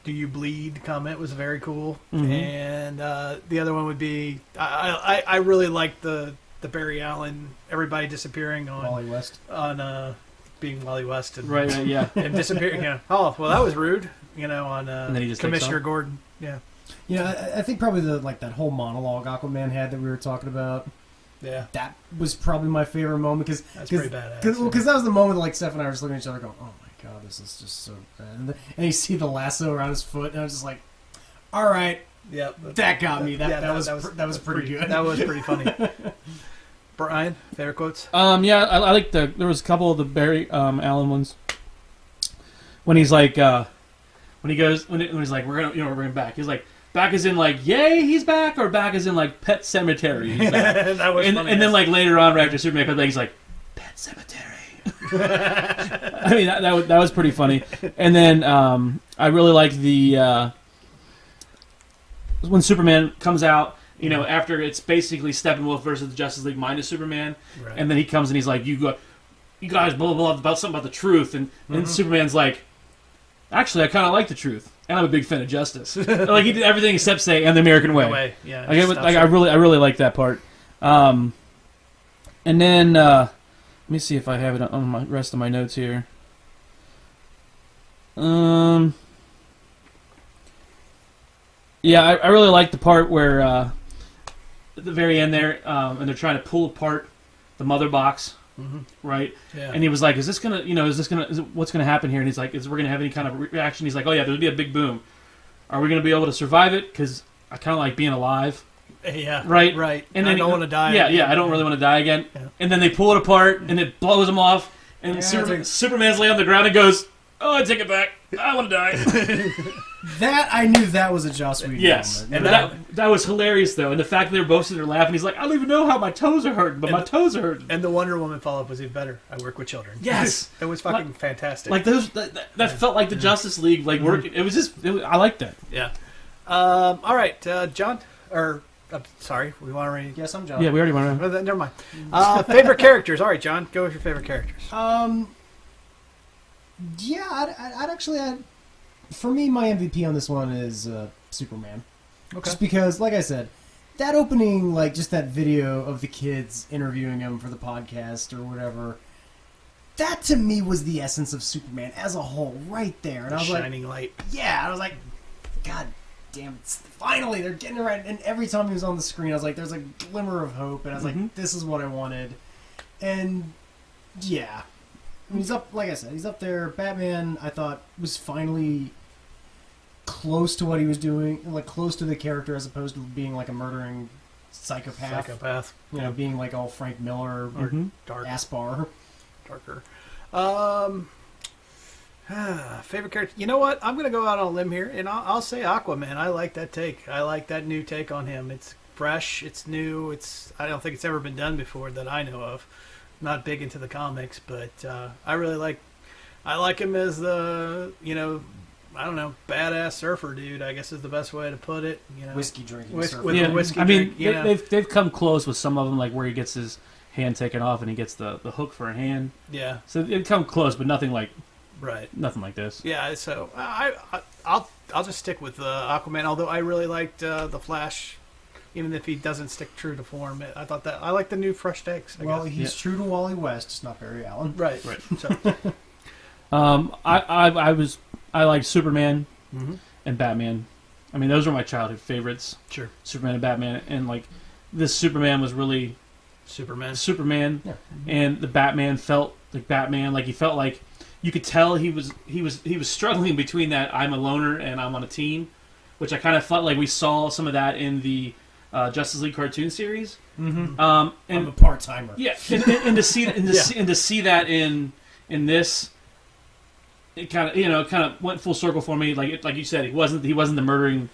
"Do you bleed?" comment was very cool, and the other one would be I really liked the Barry Allen everybody disappearing on Wally West. on being Wally West and Right, yeah. and disappearing. Oh well, that was rude. On And then he just takes Commissioner off. Gordon. Yeah, I think probably that whole monologue Aquaman had that we were talking about. yeah, That was probably my favorite moment because that's pretty badass. Because that was the moment like Steph and I were just looking at each other going, "Oh my god, this is just so bad." And you see the lasso around his foot, and I was just like, "All right, Yeah, that got me. That was pretty good. That was pretty funny. Brian, favorite quotes? Yeah, I like there was a couple of the Barry Allen ones. When he's like, when he's like, we're going back. He's like, back is in like, yay, he's back, or back is in like Pet Cemetery. He's back. That was funny. And then like later on, right after Superman comes back, he's like, Pet Cemetery. I mean, that was pretty funny. And then I really like the when Superman comes out. After it's basically Steppenwolf versus the Justice League minus Superman, Right. and then he comes and he's like, "You guys, blah blah blah, about something about the truth," and Superman's like, "Actually, I kind of like the truth, and I'm a big fan of justice." Like he did everything except say "and the American way." No way. Yeah, I really like that part. And then let me see if I have it on my rest of my notes here. Yeah, I really like the part where at the very end there, and they're trying to pull apart the mother box right? Yeah. And he was like, "Is this gonna, what's gonna happen here?" And he's like, "Is we're gonna have any kind of reaction?" He's like, "Oh yeah, there'll be a big boom. Are we gonna be able to survive it? Because I kind of like being alive." Yeah. Right. Right. And I then don't want to die. Yeah, yeah. I don't really want to die again. Yeah. And then they pull it apart, and it blows him off. And Superman's laying on the ground and goes, "Oh, I take it back. I want to die." That I knew that was a Joss Whedon Yes, moment. and that was hilarious though. And the fact that they were both sitting there laughing, he's like, "I don't even know how my toes are hurting, but my toes are hurting." And the Wonder Woman follow-up was even better. I work with children. Yes, it was fucking fantastic. Like those, that felt like the Justice League, like working. It was just, I liked that. Yeah. All right, John. Or sorry, we want to read. Yes, I'm John. Yeah, we already went around. Never mind. Favorite characters. All right, John. Go with your favorite characters. Yeah, I'd actually add. For me, my MVP on this one is Superman. Okay. Just because, like I said, that opening, like just that video of the kids interviewing him for the podcast or whatever, that to me was the essence of Superman as a whole, right there. And I was Shining light. yeah, I was like, God damn it! Finally, they're getting it right. And every time he was on the screen, I was like, there's a glimmer of hope, and I was like, this is what I wanted. And yeah. He's up, like I said, he's up there. Batman, I thought, was finally close to what he was doing, like close to the character as opposed to being like a murdering psychopath. You know, being like all Frank Miller or Dark. Aspar. Darker. Favorite character. You know what? I'm going to go out on a limb here, and I'll say Aquaman. I like that take. I like that new take on him. It's fresh. It's new. I don't think it's ever been done before that I know of. Not big into the comics, but I really like him as the, I don't know, badass surfer dude, I guess is the best way to put it. Whiskey drinking with surfer. a whiskey I mean, drink, they've come close with some of them, like where he gets his hand taken off and he gets the hook for a hand. Yeah. So they've come close, but nothing like nothing like this. Yeah. So I'll just stick with Aquaman. Although I really liked the Flash. Even if he doesn't stick true to form, I like the new fresh takes. Well, he's true to Wally West, just not Barry Allen. Right. So, I liked Superman and Batman. I mean, those were my childhood favorites. Sure. Superman and Batman, and like this Superman was really Superman, and the Batman felt like Batman. Like he felt like you could tell he was struggling between that I'm a loner and I'm on a team, which I kind of felt like we saw some of that in the Justice League cartoon series. And I'm a part timer. Yeah, and to see that in this, it kind of went full circle for me. Like you said, he wasn't the murdering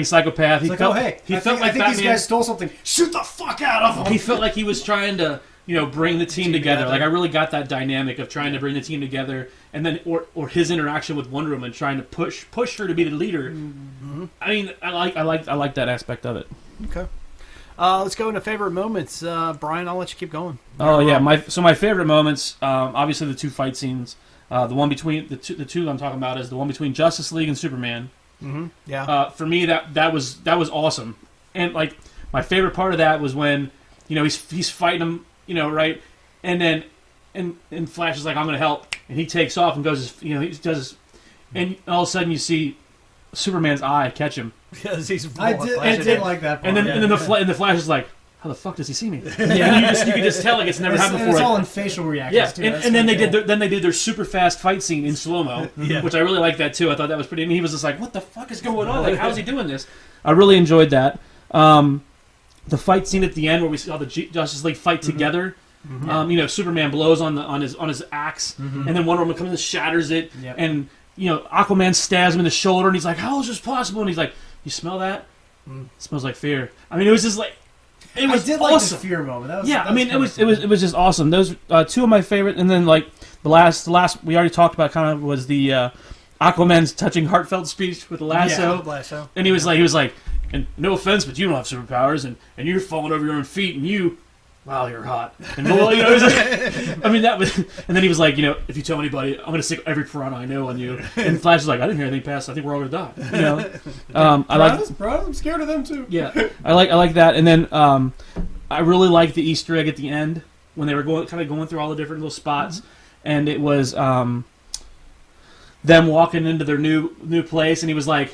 psychopath. He like, felt I think think these guys stole something. Shoot the fuck out of them. He felt like he was trying to bring the team together. Like I really got that dynamic of trying to bring the team together, and then or his interaction with Wonder Woman, trying to push her to be the leader. I mean, I like that aspect of it. Okay. Let's go into favorite moments. Brian, I'll let you keep going. Oh yeah, my favorite moments. Obviously, the two fight scenes. The one between the two I'm talking about is the one between Justice League and Superman. Yeah. For me, that was awesome, and like my favorite part of that was when he's fighting him. Right? And then, and Flash is like, I'm going to help. And he takes off and goes, he does, and all of a sudden you see Superman's eye catch him. Because he's I did like that part. And then the Flash is like, how the fuck does he see me? And you can just tell like it's never happened before. It's all in facial reactions too. And then they did their super fast fight scene in slow-mo, which I really liked that too. I thought that was pretty, and he was just like, what the fuck is going on? Like, how is he doing this? I really enjoyed that. The fight scene at the end where we saw the Justice League fight together. Superman blows on his axe, and then Wonder Woman comes and shatters it, and Aquaman stabs him in the shoulder, and he's like, "How is this possible?" And he's like, "You smell that? It smells like fear." I mean, it was just like it was I did awesome. like the fear moment. It was just awesome. Those two of my favorite, and then like the last we already talked about kind of was the Aquaman's touching heartfelt speech with the lasso, and he was like. And no offense, but you don't have superpowers, and you're falling over your own feet, and you're hot. And I mean that was, and then he was like, if you tell anybody, I'm going to stick every piranha I know on you. And Flash was like, I didn't hear anything past. I think we're all going to die. I'm scared of them too. Yeah, I like that, and then I really liked the Easter egg at the end when they were going through all the different little spots, and it was them walking into their new place, and he was like.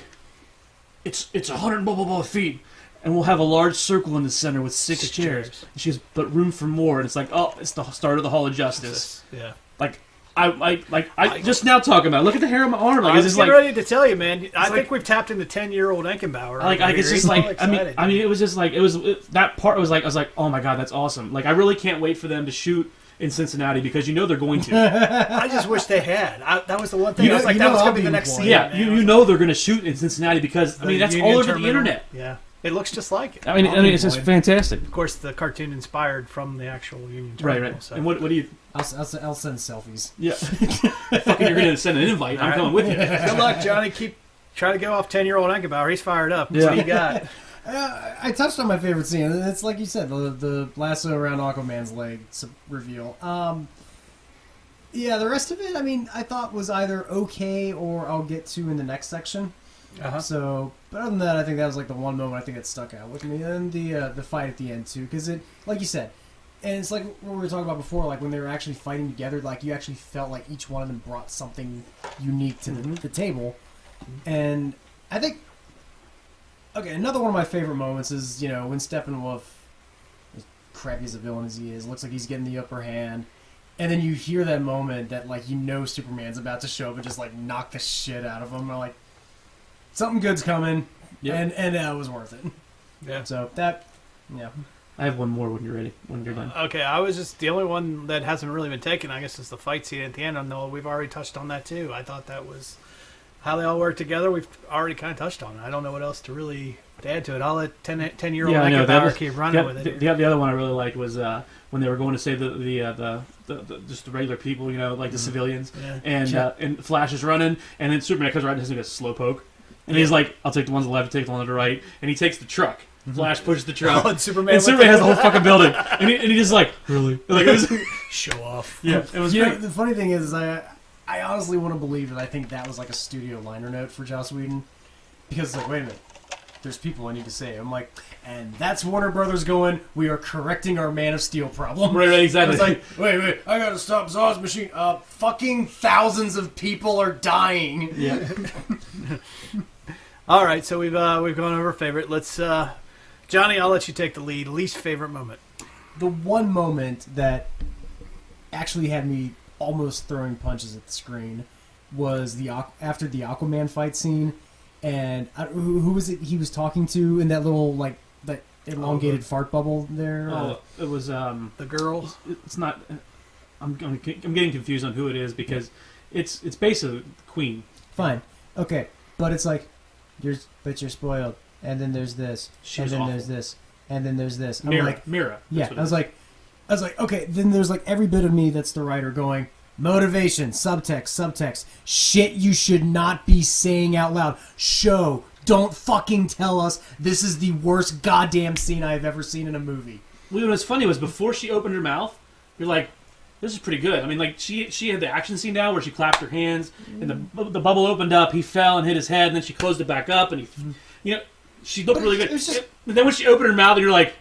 It's 100 blah blah blah feet, and we'll have a large circle in the center with six chairs. And she goes, but room for more. And it's like, oh, it's the start of the Hall of Justice. Yeah. Like, I just now talking about it. Look at the hair on my arm. Like, I it's was just getting like, ready to tell you, man. I think like- we've tapped into 10-year-old Enkenbauer. like it's just like, I mean, it was just like, that part was like, I was like, oh my God, that's awesome. Like, I really can't wait for them to shoot in Cincinnati because you know they're going to. I just wish they had. That was the one thing. You I was know- like, you that know was going I'll to be the be next employed. scene. Yeah, man. you know they're going to shoot in Cincinnati because, I mean, that's Union all over the Terminal. internet. Yeah. It looks just like it. I mean, it's just fantastic. Of course, the cartoon inspired from the actual Union Right, Terminal. right. So. And what do you... I'll send selfies. Yeah. Fucking, you're going to send an invite. I'm All right. coming with you. Good luck, Johnny. Try to go off 10-year-old Enkenbauer. He's fired up. Yeah. What do you got? I touched on my favorite scene. It's like you said, the lasso around Aquaman's leg reveal. Yeah, the rest of it, I mean, I thought was either okay or I'll get to in the next section. Uh-huh. So, but other than that, I think that was like the one moment I think that stuck out with me. And the fight at the end too, because it, like you said, and it's like what we were talking about before, like when they were actually fighting together, like you actually felt like each one of them brought something unique to the table. And I think, okay, another one of my favorite moments is, you know, when Steppenwolf, as crappy as a villain as he is, looks like he's getting the upper hand. And then you hear that moment that, like, you know Superman's about to show up and just, like, knock the shit out of him. I'm like, something good's coming. Yep. And that was worth it. Yeah. So, that, yeah. I have one more when you're ready. When you're done. Okay, I was just the only one that hasn't really been taken, I guess, is the fight scene at the end. I know we've already touched on that too. I thought that was how they all work together. We've already kind of touched on it. I don't know what else to really add to it. I'll let 10-year-old I know. Enkenbauer keep running with it. The other one I really liked was when they were going to save the just the regular people, you know, like the civilians, Yeah. and Flash is running, and then Superman comes right and has a slow poke, and he's like, "I'll take the one to the left, take the one to the right," and he takes the truck. Flash pushes the truck, Oh, and Superman has the whole fucking building, and he just like really like it was show off. yeah, it was You know, great. the funny thing is, I honestly want to believe that I think that was like a studio liner note for Joss Whedon. Because it's like, wait a minute, there's people I need to say. I'm like, and that's Warner Brothers going, we are correcting our Man of Steel problem. Right, exactly. It's like, wait, I gotta stop Zod's machine. Fucking thousands of people are dying. Yeah, All right, so we've gone over favorite. Let's Johnny, I'll let you take the lead. Least favorite moment. The one moment that actually had me almost throwing punches at the screen was after the Aquaman fight scene, and who was it he was talking to in that little, like, that elongated fart bubble there? it was The girl. it's not. I'm getting confused on who it is because it's basically the Queen. Fine, okay, but it's like you're spoiled, and then there's this, She and was then awful. there's this, and then there's this. I'm Mira, like, Mira. yeah, that's what I it was like, okay, then there's like every bit of me that's the writer going, motivation, subtext, shit you should not be saying out loud. Show, don't fucking tell us this is the worst goddamn scene I've ever seen in a movie. What was funny was before she opened her mouth, you're like, this is pretty good. I mean, like, she had the action scene down where she clapped her hands, and the bubble opened up, he fell and hit his head, and then she closed it back up, and you know, she looked really good. it was just- But then when she opened her mouth, and you're like,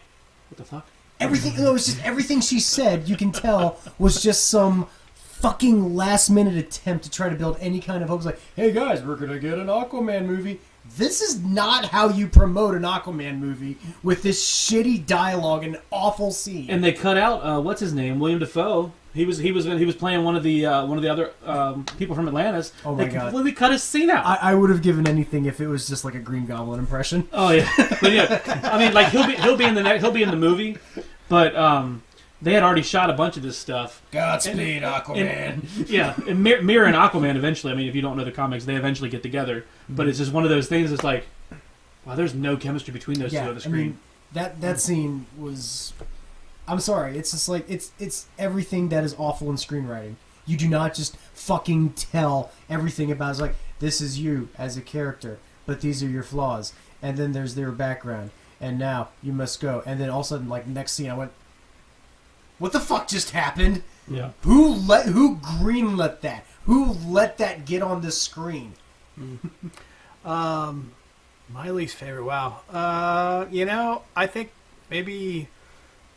what the fuck? Everything, no, it's just everything she said, you can tell, was just some fucking last minute attempt to try to build any kind of hope. It's like, hey guys, we're gonna get an Aquaman movie. This is not how you promote an Aquaman movie with this shitty dialogue and awful scene. And they cut out, what's his name? William Dafoe. He was playing one of the other people from Atlantis. Oh my they God. completely cut his scene out. I would have given anything if it was just like a Green Goblin impression. Oh yeah, but yeah, I mean, like he'll be in the movie, but they had already shot a bunch of this stuff. Godspeed, Aquaman. Yeah, and Mira and Aquaman eventually. I mean, if you don't know the comics, they eventually get together. But it's just one of those things. It's like, wow, there's no chemistry between those two on the I screen. mean, that scene was. I'm sorry. It's just like it's everything that is awful in screenwriting. You do not just fucking tell everything about. It's like, this is you as a character, but these are your flaws, and then there's their background, and now you must go. And then all of a sudden, like, next scene, I went, what the fuck just happened? Yeah. Who greenlit that? Who let that get on the screen? My least favorite. Wow. You know, I think maybe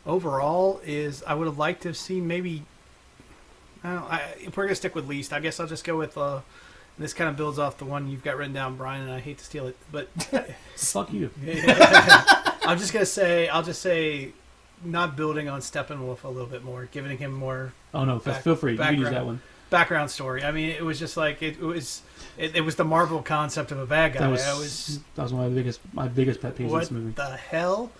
overall is I would have liked to have seen maybe. If we're gonna stick with least, I guess I'll just go with. This kind of builds off the one you've got written down, Brian, and I hate to steal it, but Fuck you. I'm just gonna say, I'll just say, not building on Steppenwolf a little bit more, giving him more Oh no, feel free. You can use that one. background story. I mean, it was just like it was the Marvel concept of a bad guy. That was one of my biggest pet peeves in What this movie. the hell?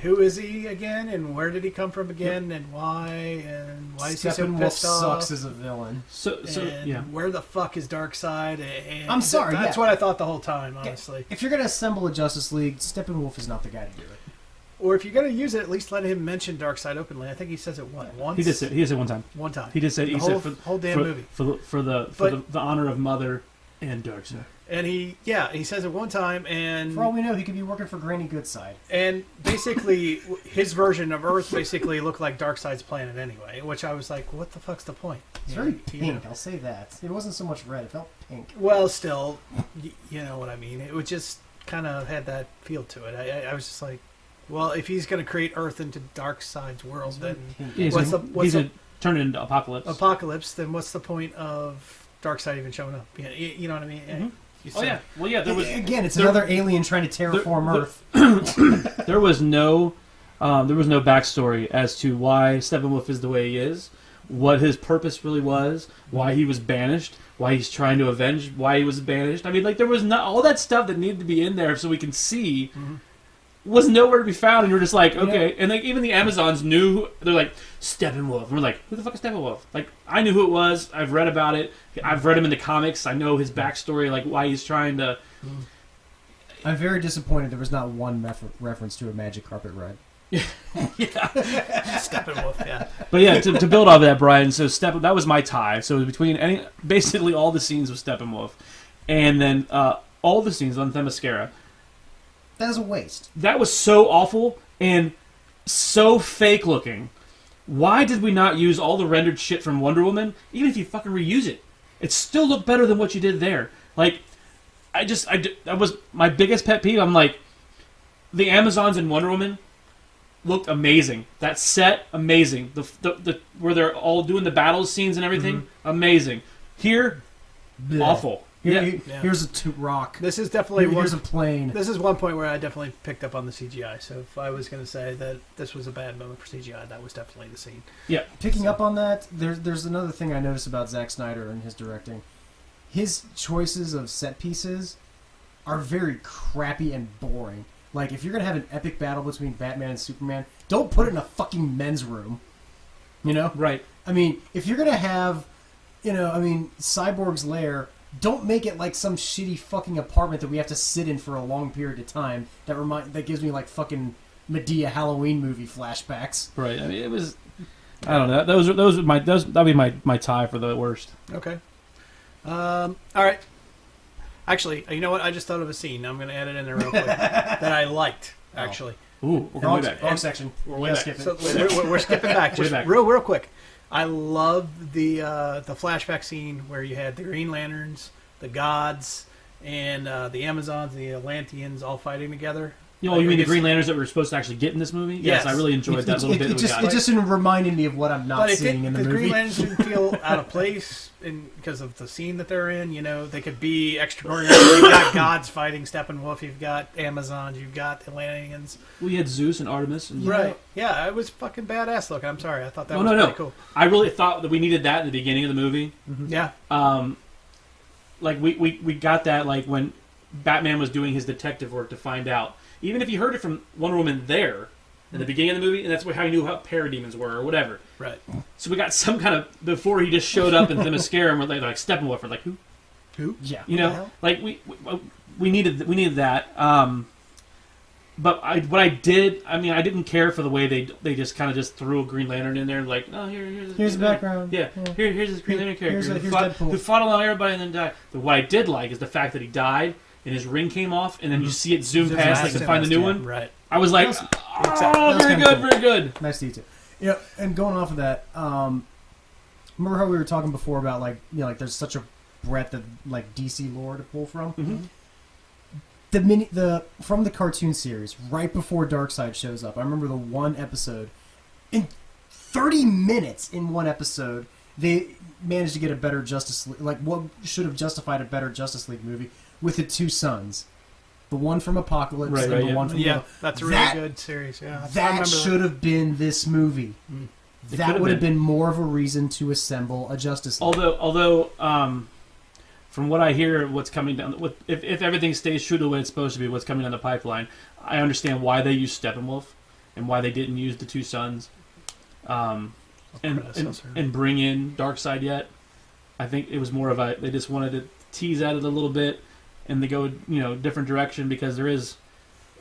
Who is he again? And where did he come from again? And why? And why is he so Steppenwolf pissed off? sucks as a villain. So And yeah. where the fuck is Darkseid? And I'm sorry, That's yeah. what I thought the whole time, honestly. If you're gonna assemble a Justice League, Steppenwolf is not the guy to do it. Or if you're going to use it, at least let him mention Darkseid openly. I think he says it once. He did say it one time. One time. He did say the he whole, said whole damn movie. for the honor of Mother and Darkseid. And he says it one time, and For all we know, he could be working for Granny Goodside. and basically his version of Earth basically looked like Darkseid's planet anyway, which I was like, what the fuck's the point? It's very You pink, know. I'll say that. It wasn't so much red, it felt pink. Well, still, you know what I mean. It would just kind of had that feel to it. I was just like, well, if he's going to create Earth into Darkseid's world, then He's What's the- turn it into Apocalypse. Apocalypse, then what's the point of Darkseid even showing up? You know what I mean? You Oh said- yeah. Well, yeah. There was Again, it's there- another alien trying to terraform there- Earth. there was no backstory as to why Steppenwolf is the way he is, what his purpose really was, why he was banished, why he's trying to avenge why he was banished. I mean, like there was not all that stuff that needed to be in there so we can see. Was nowhere to be found, and you're just like, okay. And like even the Amazons knew. They're like Steppenwolf. And we're like, who the fuck is Steppenwolf? Like I knew who it was. I've read about it. I've read him in the comics. I know his backstory, like why he's trying to. I'm very disappointed there was not one reference to a magic carpet ride. Steppenwolf, yeah. But yeah, to build off of that, Brian. So that was my tie. So it was between basically all the scenes with Steppenwolf, and then all the scenes on Themyscira. That is a waste. That was so awful and so fake looking. Why did we not use all the rendered shit from Wonder Woman? Even if you fucking reuse it, it still looked better than what you did there. Like, that was my biggest pet peeve. I'm like, the Amazons in Wonder Woman looked amazing. That set, amazing. The where they're all doing the battle scenes and everything, amazing. Here, awful. Here's a rock. This is definitely Here's a plane. This is one point where I definitely picked up on the CGI. So if I was going to say that this was a bad moment for CGI, that was definitely the scene. Yeah. Picking up on that, there's another thing I noticed about Zack Snyder and his directing. His choices of set pieces are very crappy and boring. Like, if you're going to have an epic battle between Batman and Superman, don't put it in a fucking men's room. You know? Right. I mean, if you're going to have, Cyborg's lair, don't make it like some shitty fucking apartment that we have to sit in for a long period of time that gives me like fucking Medea Halloween movie flashbacks. Right. I mean, it was. I don't know. That'd be my tie for the worst. Okay. All right. Actually, you know what? I just thought of a scene. I'm going to add it in there real quick that I liked. Actually, Ooh, we're going way back. Wrong section. we're way Yeah, back. skip it. So we're skipping back. Just back. real quick. I love the flashback scene where you had the Green Lanterns, the gods, and the Amazons, the Atlanteans all fighting together. You know, you mean the Green Lanterns that we were supposed to actually get in this movie? Yes, I really enjoyed that little bit. It just reminded me of what I'm not But seeing in the Green movie. Lanterns didn't feel out of place because of the scene that they're in. You know, they could be extraordinary. You've got gods fighting Steppenwolf. You've got Amazons. You've got Atlanteans. We had Zeus and Artemis. And, Right. Yeah, it was fucking badass looking. I'm sorry. I thought that No, was no, pretty no. cool. I really thought that we needed that in the beginning of the movie. Yeah. Like we got that like when Batman was doing his detective work to find out. Even if you heard it from Wonder Woman there in the beginning of the movie, and that's how you knew how parademons were or whatever. Right. So we got some kind of before he just showed up in Themyscira and we're like Steppenwolf. We're like who? Yeah. You the know, hell? like we needed that. But I didn't care for the way they just kind of just threw a Green Lantern in there, like, oh, Here's the background. Yeah, here's this Green Lantern character Here's who fought along everybody and then died. But what I did like is the fact that he died and his ring came off, and then you see it zoom past, like to find the new one. Right. I was like, That oh, was very kinda good, cool. very good. Nice detail. Yeah, and going off of that, remember how we were talking before about like there's such a breadth of like DC lore to pull from. From the cartoon series, right before Darkseid shows up, I remember the one episode. In 30 minutes in one episode, they managed to get a better Justice League, like what should have justified a better Justice League movie with the two sons. the one from Apocalypse Right, and right, the yeah. one from Yeah, that's a really That- good series. Yeah, I That remember should have been this movie. It That could've would have been. been more of a reason to assemble a Justice League. Although, from what I hear, what's coming down, if everything stays true to what it's supposed to be, what's coming down the pipeline, I understand why they used Steppenwolf and why they didn't use the two sons, and predecessor. bring in Darkseid yet. I think it was more of a they just wanted to tease at it a little bit and to go different direction, because there is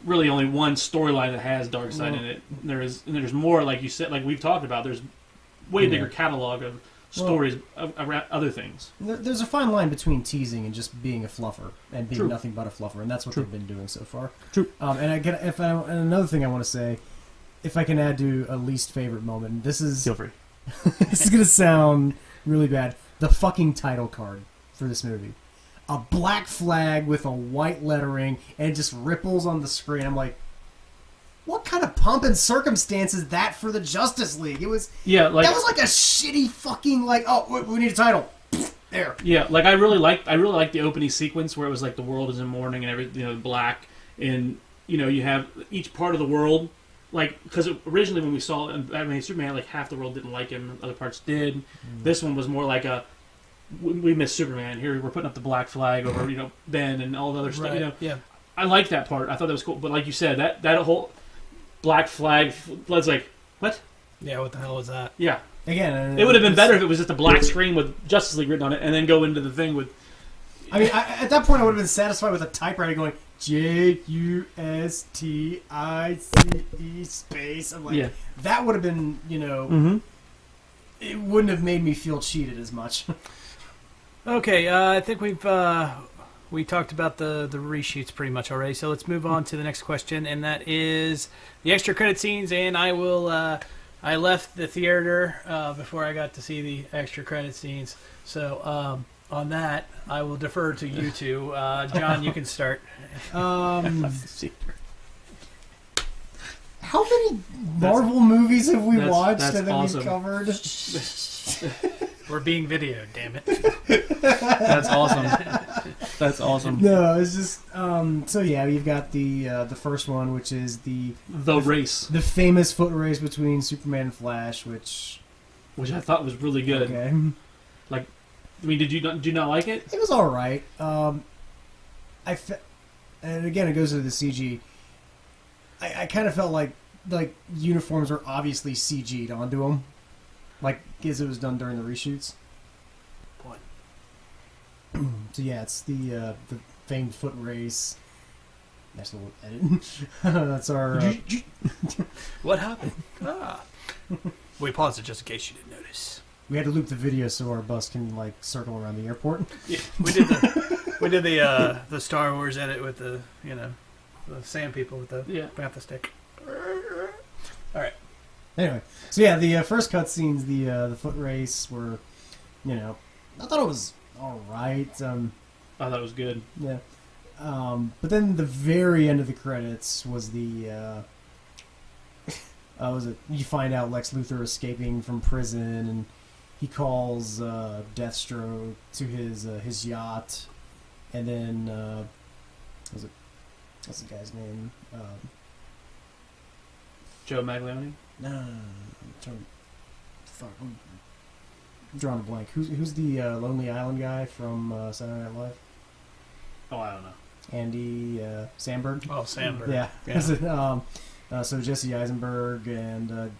really only one storyline that has Darkseid in it. There's more, like you said, like we've talked about. There's way bigger catalog of stories around other things. There's a fine line between teasing and just being a fluffer and being True. nothing but a fluffer, and that's what True. they've been doing so far. True. And and another thing I want to say, if I can add to a least favorite moment, and this is Feel free. this is gonna sound really bad. The fucking title card for this movie, a black flag with a white lettering, and it just ripples on the screen. I'm like, what kind of pomp and circumstance is that for the Justice League? It was Yeah, like that was like a shitty fucking we need a title. There. yeah, like I really liked the opening sequence where it was like the world is in mourning and everything, black, and you have each part of the world, like, because originally when we saw Batman Superman, like half the world didn't like him, other parts did. This one was more like we miss Superman. Here we're putting up the black flag over Ben and all the other stuff. Right. Yeah. I liked that part. I thought that was cool. But like you said, that whole black flag, was like, what? Yeah. What the hell was that? Yeah. Again, It would have been better if it was just a black screen with Justice League written on it, and then go into the thing with. I mean, at that point, I would have been satisfied with a typewriter going JUSTICE space. I'm like, Yeah. that would have been, Mm-hmm. it wouldn't have made me feel cheated as much. Okay, I think we talked about the reshoots pretty much already. So let's move on to the next question, and that is the extra credit scenes. And I will. I left the theater before I got to see the extra credit scenes. So on that, I will defer to you two. John, you can start. How many Marvel movies have we watched that's and then awesome. we covered? We're being videoed, damn it. That's awesome. That's awesome. No, it's just so yeah, you've got the first one, which is the Race, famous foot race between Superman and Flash, which which I thought was really good. okay. I mean, did you not like it? It was all right. And again, it goes to the CG. I kind of felt like uniforms were obviously CG'd onto them, like as it was done during the reshoots. Boy. So yeah, it's the famed foot race. That's what we'll edit. That's our. What happened? We paused it just in case you didn't notice. We had to loop the video so our bus can circle around the airport. Yeah, we did the Star Wars edit with the the sand people with the bantha stick. All right. Anyway, so yeah, the first cutscenes, the foot race were, I thought it was all right. I thought it was good. Yeah. But then the very end of the credits was the you find out Lex Luthor escaping from prison, and he calls Deathstroke to his yacht, and then what's the guy's name? Joe Maglione. No. Fuck. I'm drawing a blank. Who's the Lonely Island guy from Saturday Night Live? Oh, I don't know. Andy Samberg. Oh, Sandberg. Yeah. Yeah. So Jesse Eisenberg and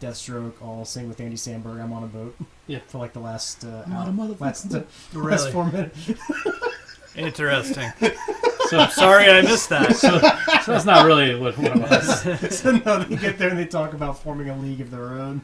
Deathstroke all sing with Andy Samberg. I'm on a boat. Yeah. For like the last Really? 4 minutes. Interesting. So Sorry, I missed that. so that's not really what it was. So no, they get there and they talk about forming a league of their own,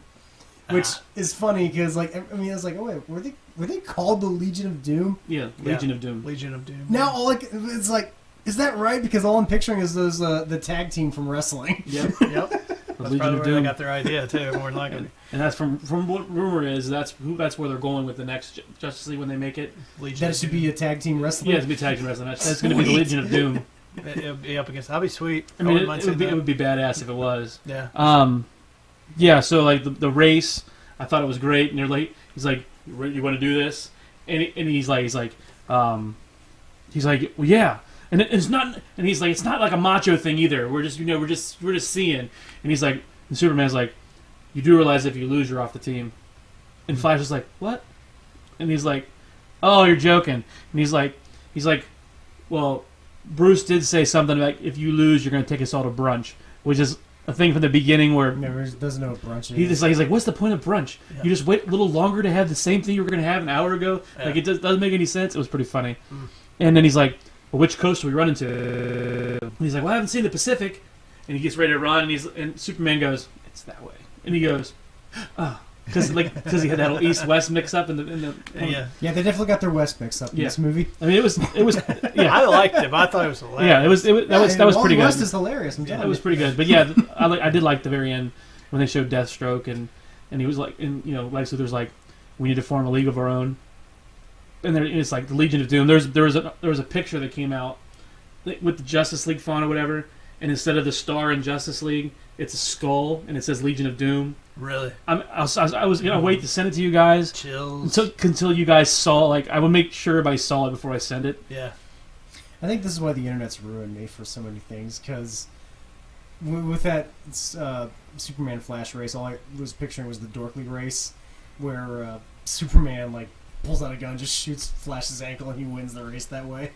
which is funny because I was like, oh wait, were they called the Legion of Doom? Yeah, Legion of Doom. Legion of Doom. Now it's like, is that right? Because all I'm picturing is those the tag team from wrestling. Yep. Yep. That's Legion probably of where they Doom. got their idea too. More than likely. And that's from what rumor is that's where they're going with the next Justice League when they make it. Legion. That of should Doom. be a tag team wrestling. Yeah, it's gonna be tag team wrestling match. That's gonna be the Legion of Doom. It'll be up against. That'd be sweet. I mean, wouldn't mind seeing it would be badass if it was. Yeah. Yeah. So like the race, I thought it was great, and they're like, he's like, you want to do this? And he's like, well, yeah. And it's not. And he's like, it's not like a macho thing either. We're just, we're just seeing. And he's like, and Superman's like, you do realize if you lose, you're off the team. And Flash is like, what? And he's like, oh, you're joking. And he's like, well, Bruce did say something like, if you lose, you're going to take us all to brunch, which is a thing from the beginning where Never doesn't know what brunch is. he's like, what's the point of brunch? Yeah. You just wait a little longer to have the same thing you were going to have an hour ago. Yeah. Like, it doesn't make any sense. It was pretty funny. And then he's like, well, which coast are we running to? And he's like, well, I haven't seen the Pacific. And he gets ready to run, and Superman goes, it's that way. And he goes, oh. Because he had that whole East-West mix-up in the Yeah. Yeah, they definitely got their West mixed up in Yeah. this movie. I mean, it was yeah. I liked him. I thought it was hilarious. Yeah, that was pretty good. West is hilarious. I'm telling It you. was pretty good, but yeah, I did like the very end when they showed Deathstroke and he was like, and Lex Luthor's like, we need to form a league of our own, and it's like the Legion of Doom. There was a picture that came out with the Justice League font or whatever, and instead of the star in Justice League, it's a skull and it says Legion of Doom. Really? I was gonna wait to send it to you guys Chills. until you guys saw. Like, I would make sure everybody saw it before I send it. Yeah. I think this is why the internet's ruined me for so many things, because with that Superman Flash race, all I was picturing was the Dorkly race, where Superman like pulls out a gun, just shoots Flash's ankle, and he wins the race that way.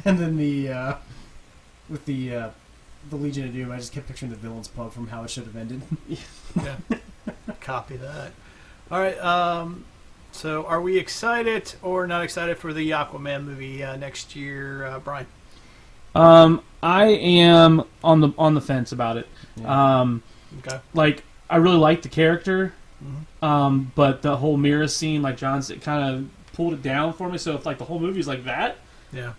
And then with the Legion of Doom, I just kept picturing the villain's pub from How It Should Have Ended. Yeah. Copy that. All right. So, are we excited or not excited for the Aquaman movie next year, Brian? I am on the fence about it. Yeah. Okay. Like, I really like the character, Mm-hmm. but the whole mirror scene, like John said, kind of pulled it down for me. So if like the whole movie's like that, Yeah.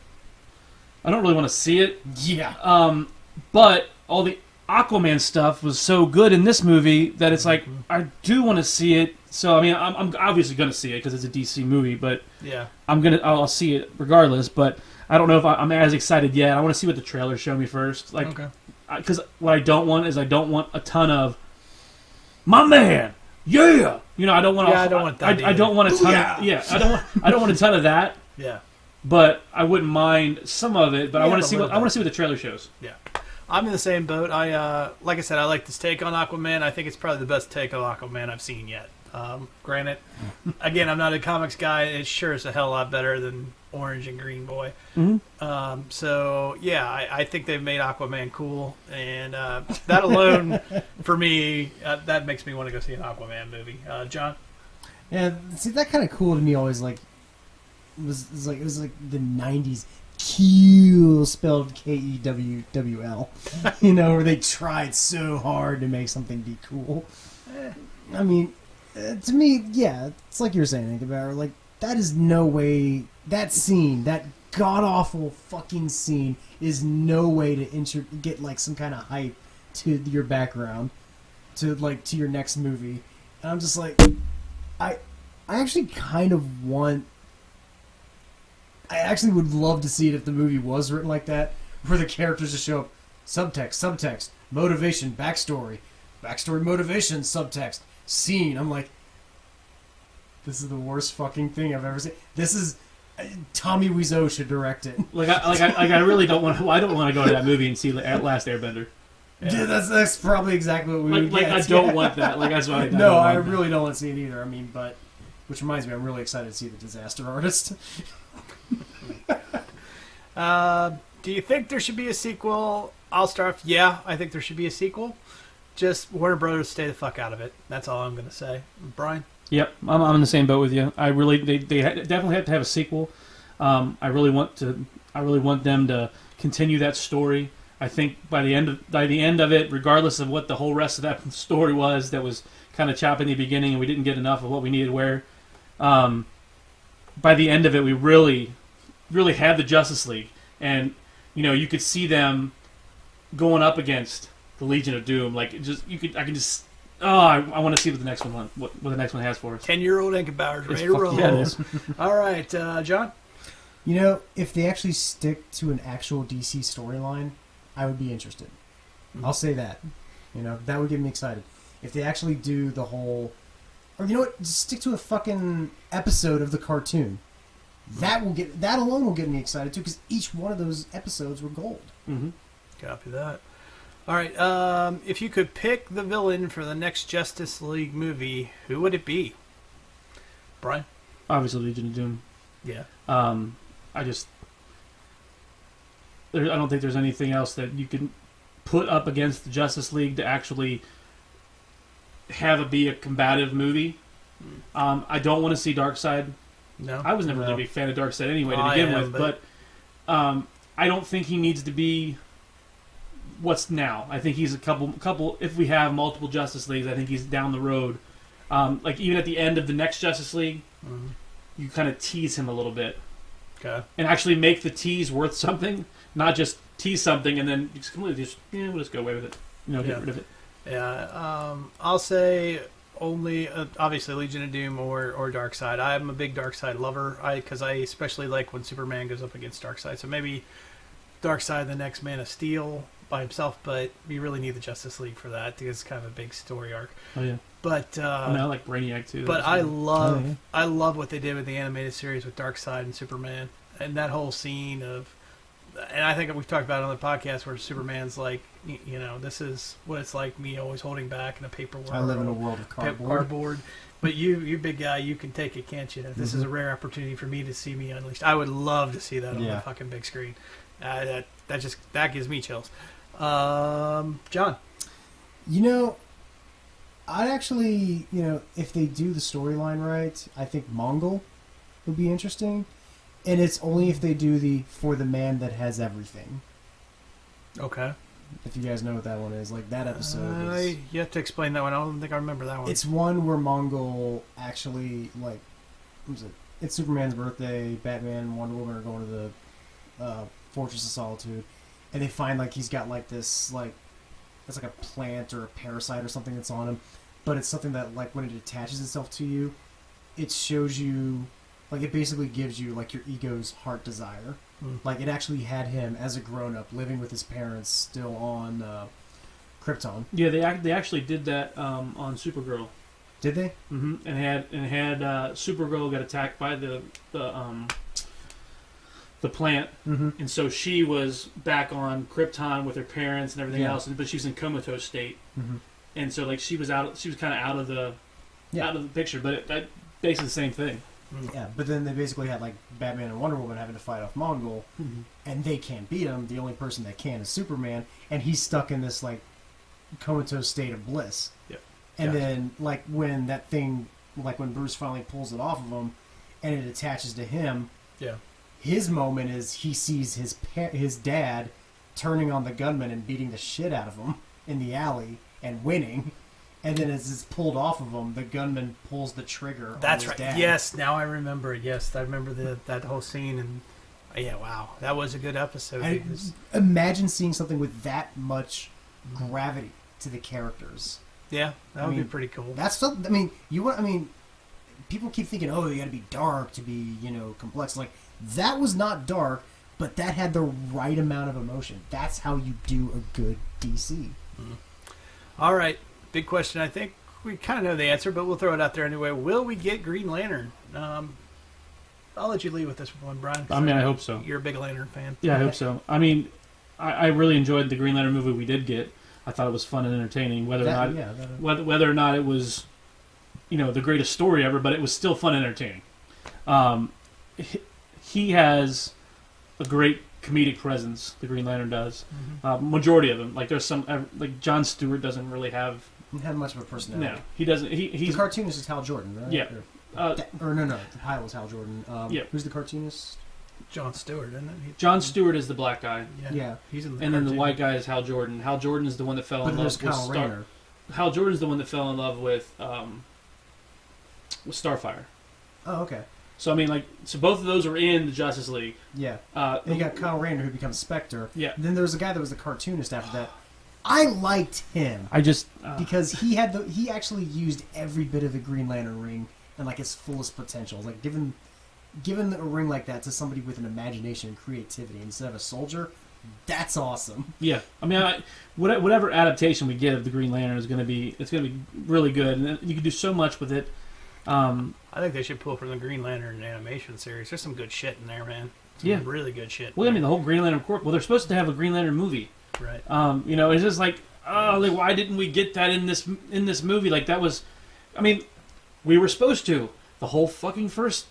I don't really want to see it. Yeah. But all the Aquaman stuff was so good in this movie that it's like I do want to see it. So I mean, I'm obviously going to see it because it's a DC movie, but Yeah. I'll see it regardless. But I don't know if I'm as excited yet. I want to see what the trailers show me first. Like, Okay. because what I don't want is I don't want a ton of my man. Yeah, I don't want. Yeah, I don't want that I don't want a ton. Booyah! Of, yeah, I don't want a ton of that. Yeah. But I wouldn't mind some of it. But I Yeah, want a to see little what the trailer shows. Yeah. I'm in the same boat. Like I said, I like this take on Aquaman. I think it's probably the best take on Aquaman I've seen yet. Granted, again, I'm not a comics guy. It's sure is a hell lot better than Orange and Green Boy. Mm-hmm. So yeah, I think they've made Aquaman cool, and that alone, for me, that makes me want to go see an Aquaman movie. John? Yeah, see, that kind of cool to me always, like, it was like the 90s. Kewl, spelled Kewl, where they tried so hard to make something be cool. I mean, to me, yeah, it's like you were saying, think about it, like, that is no way, that scene, that god-awful fucking scene is no way to get, like, some kind of hype to your background, to your next movie. And I'm just like, I actually kind of want, I actually would love to see it if the movie was written like that, where the characters just show up, subtext, motivation, backstory, motivation, subtext, scene. I'm like, this is the worst fucking thing I've ever seen. This is, Tommy Wiseau should direct it. I really don't want. I don't want to go to that movie and see Last Airbender. Yeah, that's probably exactly what we would get. I don't want that. Like, that's why. I really don't want to see it either. I mean, but which reminds me, I'm really excited to see The Disaster Artist. Do you think there should be a sequel? I'll start off. Yeah, I think there should be a sequel. Just Warner Brothers, stay the fuck out of it. That's all I'm going to say. Brian? Yep, I'm in the same boat with you. I really, they definitely have to have a sequel. I really want them to continue that story. I think by the end of it, regardless of what the whole rest of that story was, that was kind of choppy in the beginning, and we didn't get enough of what we needed. Where, by the end of it, we really had the Justice League, and you could see them going up against the Legion of Doom. Like, I want to see what the next one has for us. 10-year-old Inkenbauer's ready to roll. Yeah, it is. All right, John? If they actually stick to an actual DC storyline, I would be interested. Mm-hmm. I'll say that. That would get me excited. If they actually do the whole... Or you know what? Just stick to a fucking episode of the cartoon. That alone will get me excited too, because each one of those episodes were gold. Mm-hmm. Copy that. All right. If you could pick the villain for the next Justice League movie, who would it be? Brian? Obviously, Legion of Doom. Yeah. I don't think there's anything else that you can put up against the Justice League to actually have it be a combative movie. I don't want to see Darkseid. No. I was never really a big fan of Darkseid anyway to I begin am, with, but I don't think he needs to be what's now. I think he's a couple. If we have multiple Justice Leagues, I think he's down the road. Like even at the end of the next Justice League, you kind of tease him a little bit, Okay. and actually make the tease worth something, not just tease something and then just completely we'll just go away with it. Get rid of it. Yeah. I'll say only obviously Legion of Doom or Darkseid. I'm a big Darkseid lover. Because I especially like when Superman goes up against Darkseid. So maybe Darkseid, the next Man of Steel by himself, but we really need the Justice League for that because it's kind of a big story arc. Oh yeah. But I like Brainiac too. But I love what they did with the animated series with Darkseid and Superman and that whole scene of. And I think we've talked about it on the podcast where Superman's like, this is what it's like me always holding back in a paper world. I live in a world of cardboard. But you big guy, you can take it, can't you? This is a rare opportunity for me to see me unleashed. I would love to see that on the fucking big screen. That gives me chills. John? I'd actually, if they do the storyline right, I think Mongol would be interesting. And it's only if they do for the man that has everything. Okay. If you guys know what that one is. Like, that episode is... You have to explain that one. I don't think I remember that one. It's one where Mongol actually, like... What was it? It's Superman's birthday. Batman and Wonder Woman are going to the Fortress of Solitude. And they find, like, he's got, like, this, like... It's like a plant or a parasite or something that's on him. But it's something that, like, when it attaches itself to you, it shows you... Like, it basically gives you, like, your ego's heart desire. Like, it actually had him, as a grown-up, living with his parents, still on Krypton. Yeah, they actually did that on Supergirl. Did they? Mm-hmm. And had Supergirl got attacked by the plant, and so she was back on Krypton with her parents and everything else, but she was in comatose state, and so like she was kind of out of the picture, but that basically the same thing. Yeah, but then they basically had like Batman and Wonder Woman having to fight off Mongol, and they can't beat him. The only person that can is Superman, and he's stuck in this like comatose state of bliss. Yep. And then like when that thing, like when Bruce finally pulls it off of him, and it attaches to him. Yeah. His moment is he sees his dad turning on the gunman and beating the shit out of him in the alley and winning. And then as it's pulled off of him, the gunman pulls the trigger on his dad. Yes, now I remember it. Yes, I remember that whole scene. And yeah, wow. That was a good episode. Imagine seeing something with that much gravity to the characters. Yeah, that would be pretty cool. That's something. People keep thinking, oh, you got to be dark to be, complex. Like, that was not dark, but that had the right amount of emotion. That's how you do a good DC. All right. Big question. I think we kind of know the answer, but we'll throw it out there anyway. Will we get Green Lantern? I'll let you lead with this one, Brian. I hope so. You're a big Lantern fan. Yeah, I hope so. I really enjoyed the Green Lantern movie we did get. I thought it was fun and entertaining. Whether or not it was, the greatest story ever, but it was still fun and entertaining. He has a great comedic presence. The Green Lantern does. Majority of them, like there's some, like Jon Stewart doesn't really have much of a personality. No, he doesn't. He's the cartoonist is Hal Jordan, right? Yeah. No, the pilot was Hal Jordan. Who's the cartoonist? Jon Stewart, isn't it? Jon Stewart is the black guy. Yeah. He's in the and then the white guy is Hal Jordan. Hal Jordan is the one that fell in love with Hal Jordan is the one that fell in love with Starfire. Oh, okay. So so both of those are in the Justice League. Yeah. And you got Kyle Rayner who becomes Spectre. Yeah. And then there was a guy that was the cartoonist after that. I liked him. Because he actually used every bit of the Green Lantern ring and like its fullest potential. Like given a ring like that to somebody with an imagination and creativity instead of a soldier, that's awesome. Yeah. Whatever adaptation we get of the Green Lantern it's going to be really good, and you can do so much with it. I think they should pull from the Green Lantern animation series. There's some good shit in there, man. Some Yeah. really good shit. Well, I mean, the whole Green Lantern Corps. Well, they're supposed to have a Green Lantern movie. Right. You know, it's just like, oh, like, why didn't we get that in this movie? Like, that was, I mean, we were supposed to. The whole fucking first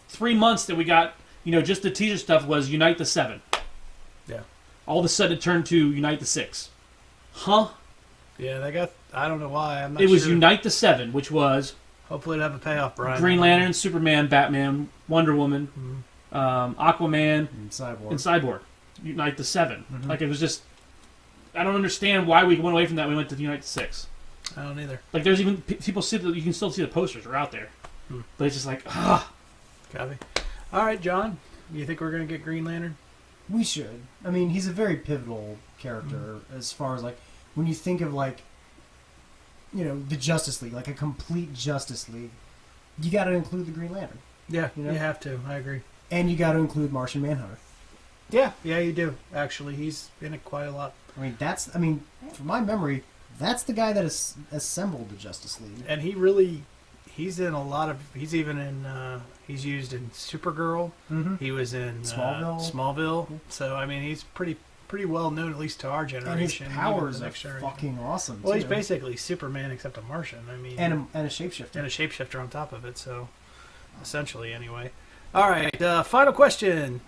3 months that we got, you know, just the teaser stuff was Unite the Seven. Yeah. All of a sudden it turned to Unite the Six. Huh? Yeah, they got. I don't know why. I'm not. It was sure. Unite the Seven, which was Hopefully, it'll have a payoff, Brian. Green Lantern, Superman, Batman, Wonder Woman, Aquaman, And Cyborg. and Cyborg. Unite the 7. Mm-hmm. Like, it was just, I don't understand why we went away from that. We went to Unite the 6. I don't either. Like, there's even people see that you can still see the posters are out there, but it's just like, Copy. All right, John. You think we're gonna get Green Lantern? We should. I mean, he's a very pivotal character as far as, like, when you think of, like, you know, the Justice League, like a complete Justice League, you got to include the Green Lantern. Yeah, You know? you have to. I agree. And you got to include Martian Manhunter. Yeah, you do. Actually, he's in it quite a lot. I mean, from my memory, that's the guy that has assembled the Justice League. And he's in a lot of. He's even in. He's used in Supergirl. Mm-hmm. He was in Smallville. Smallville. So I mean, he's pretty well known, at least to our And his generation. even powers the are next generation. fucking awesome, Well, too. he's basically Superman except a Martian. I mean, And a shapeshifter. and a shapeshifter on top of it. So, essentially, anyway. All right. Final question.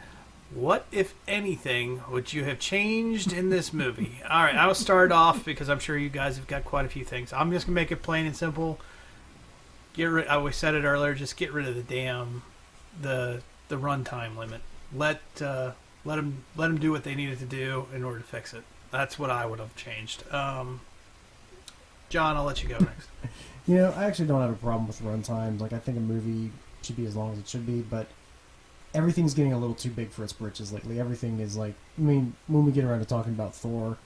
What, if anything, would you have changed in this movie? All right, I'll start off because I'm sure you guys have got quite a few things. I'm just gonna make it plain and simple. I said it earlier. Just get rid of the damn the runtime limit. Let them do what they needed to do in order to fix it. That's what I would have changed. John, I'll let you go next. You know, I actually don't have a problem with runtime. Like, I think a movie should be as long as it should be, but everything's getting a little too big for its britches lately. Everything is like, I mean, when we get around to talking about Thor,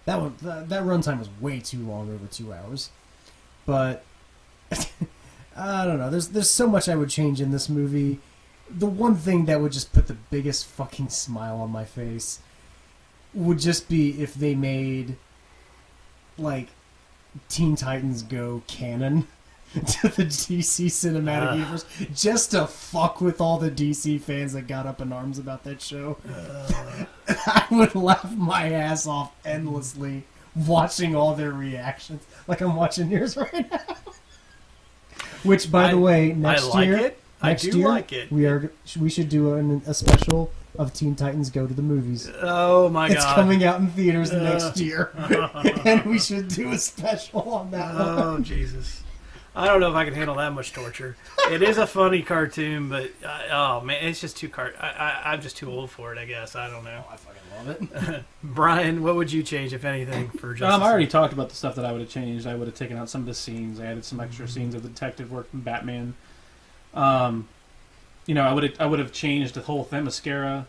that runtime was way too long, over 2 hours. But I don't know. There's so much I would change in this movie. The one thing that would just put the biggest fucking smile on my face would just be if they made, like, Teen Titans Go canon to the DC cinematic universe, just to fuck with all the DC fans that got up in arms about that show. I would laugh my ass off endlessly watching all their reactions, like I'm watching yours right now. Which, by the way, next year, like it. we should do a special of Teen Titans Go to the Movies. Oh my god! It's coming out in theaters next year, and we should do a special on that one. Oh Jesus! I don't know if I can handle that much torture. It is a funny cartoon, but oh man, it's just too I'm just too old for it. I guess I don't know. I fucking love it. Brian, what would you change, if anything, for Justice I already League? talked about the stuff that I would have changed. I would have taken out some of the scenes. I added some extra scenes of the detective work from Batman. You know, I would have changed the whole Themyscira,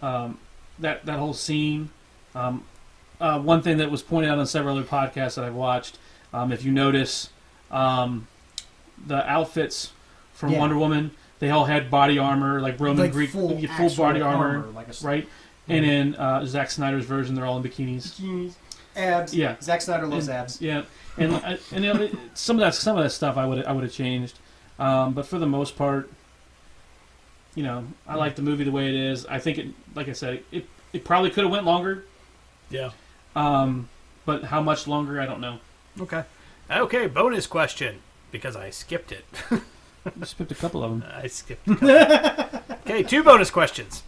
that whole scene. One thing that was pointed out on several other podcasts that I've watched, if you notice, the outfits from Wonder Woman, they all had body armor, like Roman Like Greek, full full body armor, like a right? And in Zack Snyder's version, they're all in bikinis. Abs. Yeah. Zack Snyder loves abs. Yeah, and you know, some of that stuff I would have changed, but for the most part, you know, I like the movie the way it is. I think it, like I said, it probably could have went longer. Yeah. But how much longer, I don't know. Okay. Bonus question, because I skipped it. Just picked a couple of them. I skipped a couple. Okay, 2 bonus questions.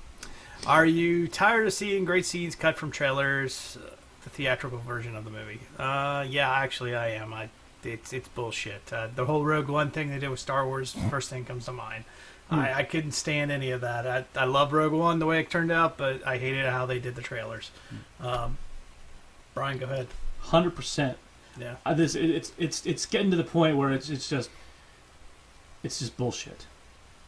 Are you tired of seeing great scenes cut from trailers, the theatrical version of the movie? Yeah, actually I am. It's bullshit. The whole Rogue One thing they did with Star Wars, first thing comes to mind. I couldn't stand any of that. I love Rogue One the way it turned out, but I hated how they did the trailers. Brian, go ahead. 100%. Yeah. It's getting to the point where it's just bullshit.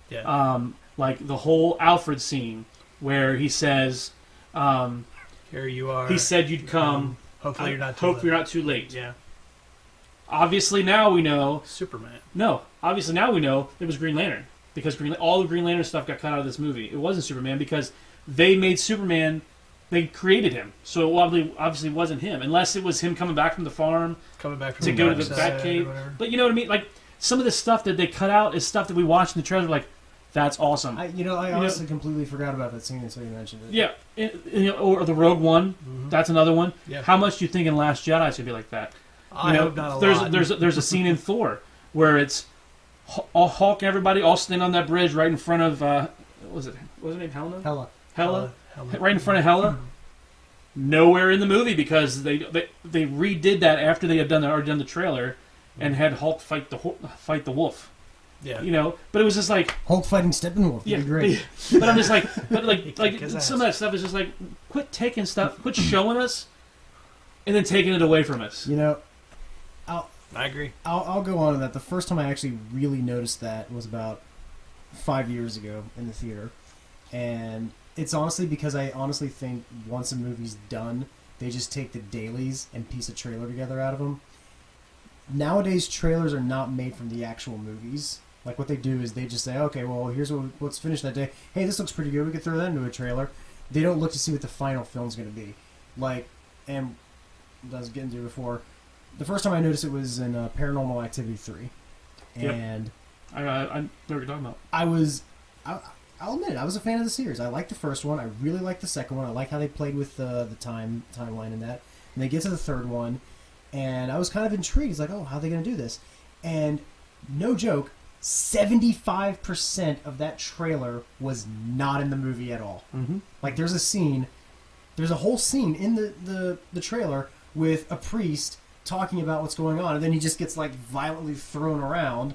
Yeah. Like the whole Alfred scene where he says, Here you are. he said you'd come. Hopefully you're not too Hope late. you're not too late. Yeah. Obviously now we know. Superman. No. Obviously now we know it was Green Lantern, because all the Green Lantern stuff got cut out of this movie. It wasn't Superman because they made Superman. They created him, so it obviously wasn't him, unless it was him coming back from the farm Coming back from to the go to dark the side or Batcave. whatever. But you know what I mean? Like, some of the stuff that they cut out is stuff that we watched in the trailer. Like, that's awesome. I honestly completely forgot about that scene until you mentioned it. Yeah, or the Rogue One. That's another one. Yeah. How much do you think in Last Jedi should be like that? I hope not a there's lot. there's a scene in Thor where it's all Hulk and everybody all standing on that bridge right in front of what was her name, Helena? Hela. Right in front of Hela. Nowhere in the movie because they redid that after they had already done the trailer and had Hulk fight the wolf. Yeah. You know, but it was just like Hulk fighting Steppenwolf. yeah, Be great. but I'm just like, like his some of that stuff is just like, quit taking stuff, quit showing us, and then taking it away from us. You know, I agree. I'll go on to that. The first time I actually really noticed that was about 5 years ago in the theater, and it's honestly because I honestly think once a movie's done, they just take the dailies and piece a trailer together out of them. Nowadays, trailers are not made from the actual movies. Like, what they do is they just say, okay, well, here's what's finished that day. Hey, this looks pretty good. We could throw that into a trailer. They don't look to see what the final film's going to be. Like, and I was getting to before, the first time I noticed it was in Paranormal Activity 3. And I know what you're talking about. I'll admit it, I was a fan of the series. I liked the first one. I really liked the second one. I like how they played with the timeline and that. And they get to the third one, and I was kind of intrigued. It's like, oh, how are they going to do this? And no joke, 75% of that trailer was not in the movie at all. Mm-hmm. Like, there's a whole scene in the trailer with a priest talking about what's going on, and then he just gets, like, violently thrown around.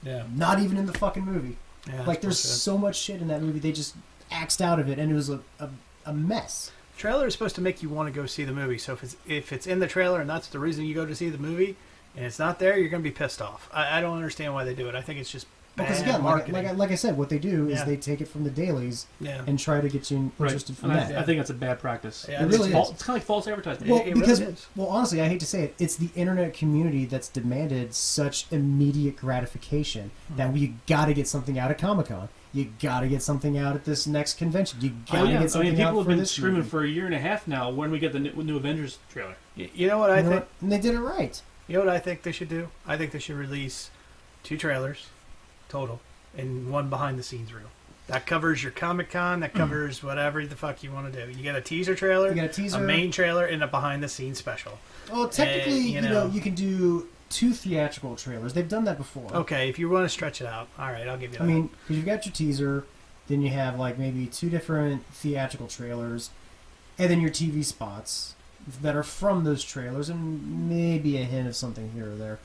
Yeah. Not even in the fucking movie. Yeah, like, there's so much shit in that movie, they just axed out of it, and it was a mess. Trailer is supposed to make you want to go see the movie. So if it's in the trailer and that's the reason you go to see the movie, and it's not there, you're going to be pissed off. I don't understand why they do it. I think it's just bad Because again, marketing. like I said, what they do is Yeah. they take it from the dailies Yeah. and try to get you interested from And that. I think that's a bad practice. Yeah, It really is. It's kind of like false advertising. Well, It because really is. honestly, I hate to say it, it's the internet community that's demanded such immediate gratification that you got to get something out of Comic-Con. You got to get something out at this next convention. You got to get something out people have for been this screaming movie. for a year and a half now when we get the new Avengers trailer. You know what I You know think? what? And they did it right. You know what I think they should do? I think they should release 2 trailers total and 1 behind the scenes reel. That covers your Comic-Con. That covers whatever the fuck you want to do. You get a teaser trailer, You got a teaser, main trailer, and a behind the scenes special. Well, technically, you know. you can do 2 theatrical trailers. They've done that before. Okay, if you want to stretch it out, all right, I'll give you that. I mean, because you've got your teaser, then you have like maybe 2 different theatrical trailers, and then your TV spots that are from those trailers, and maybe a hint of something here or there.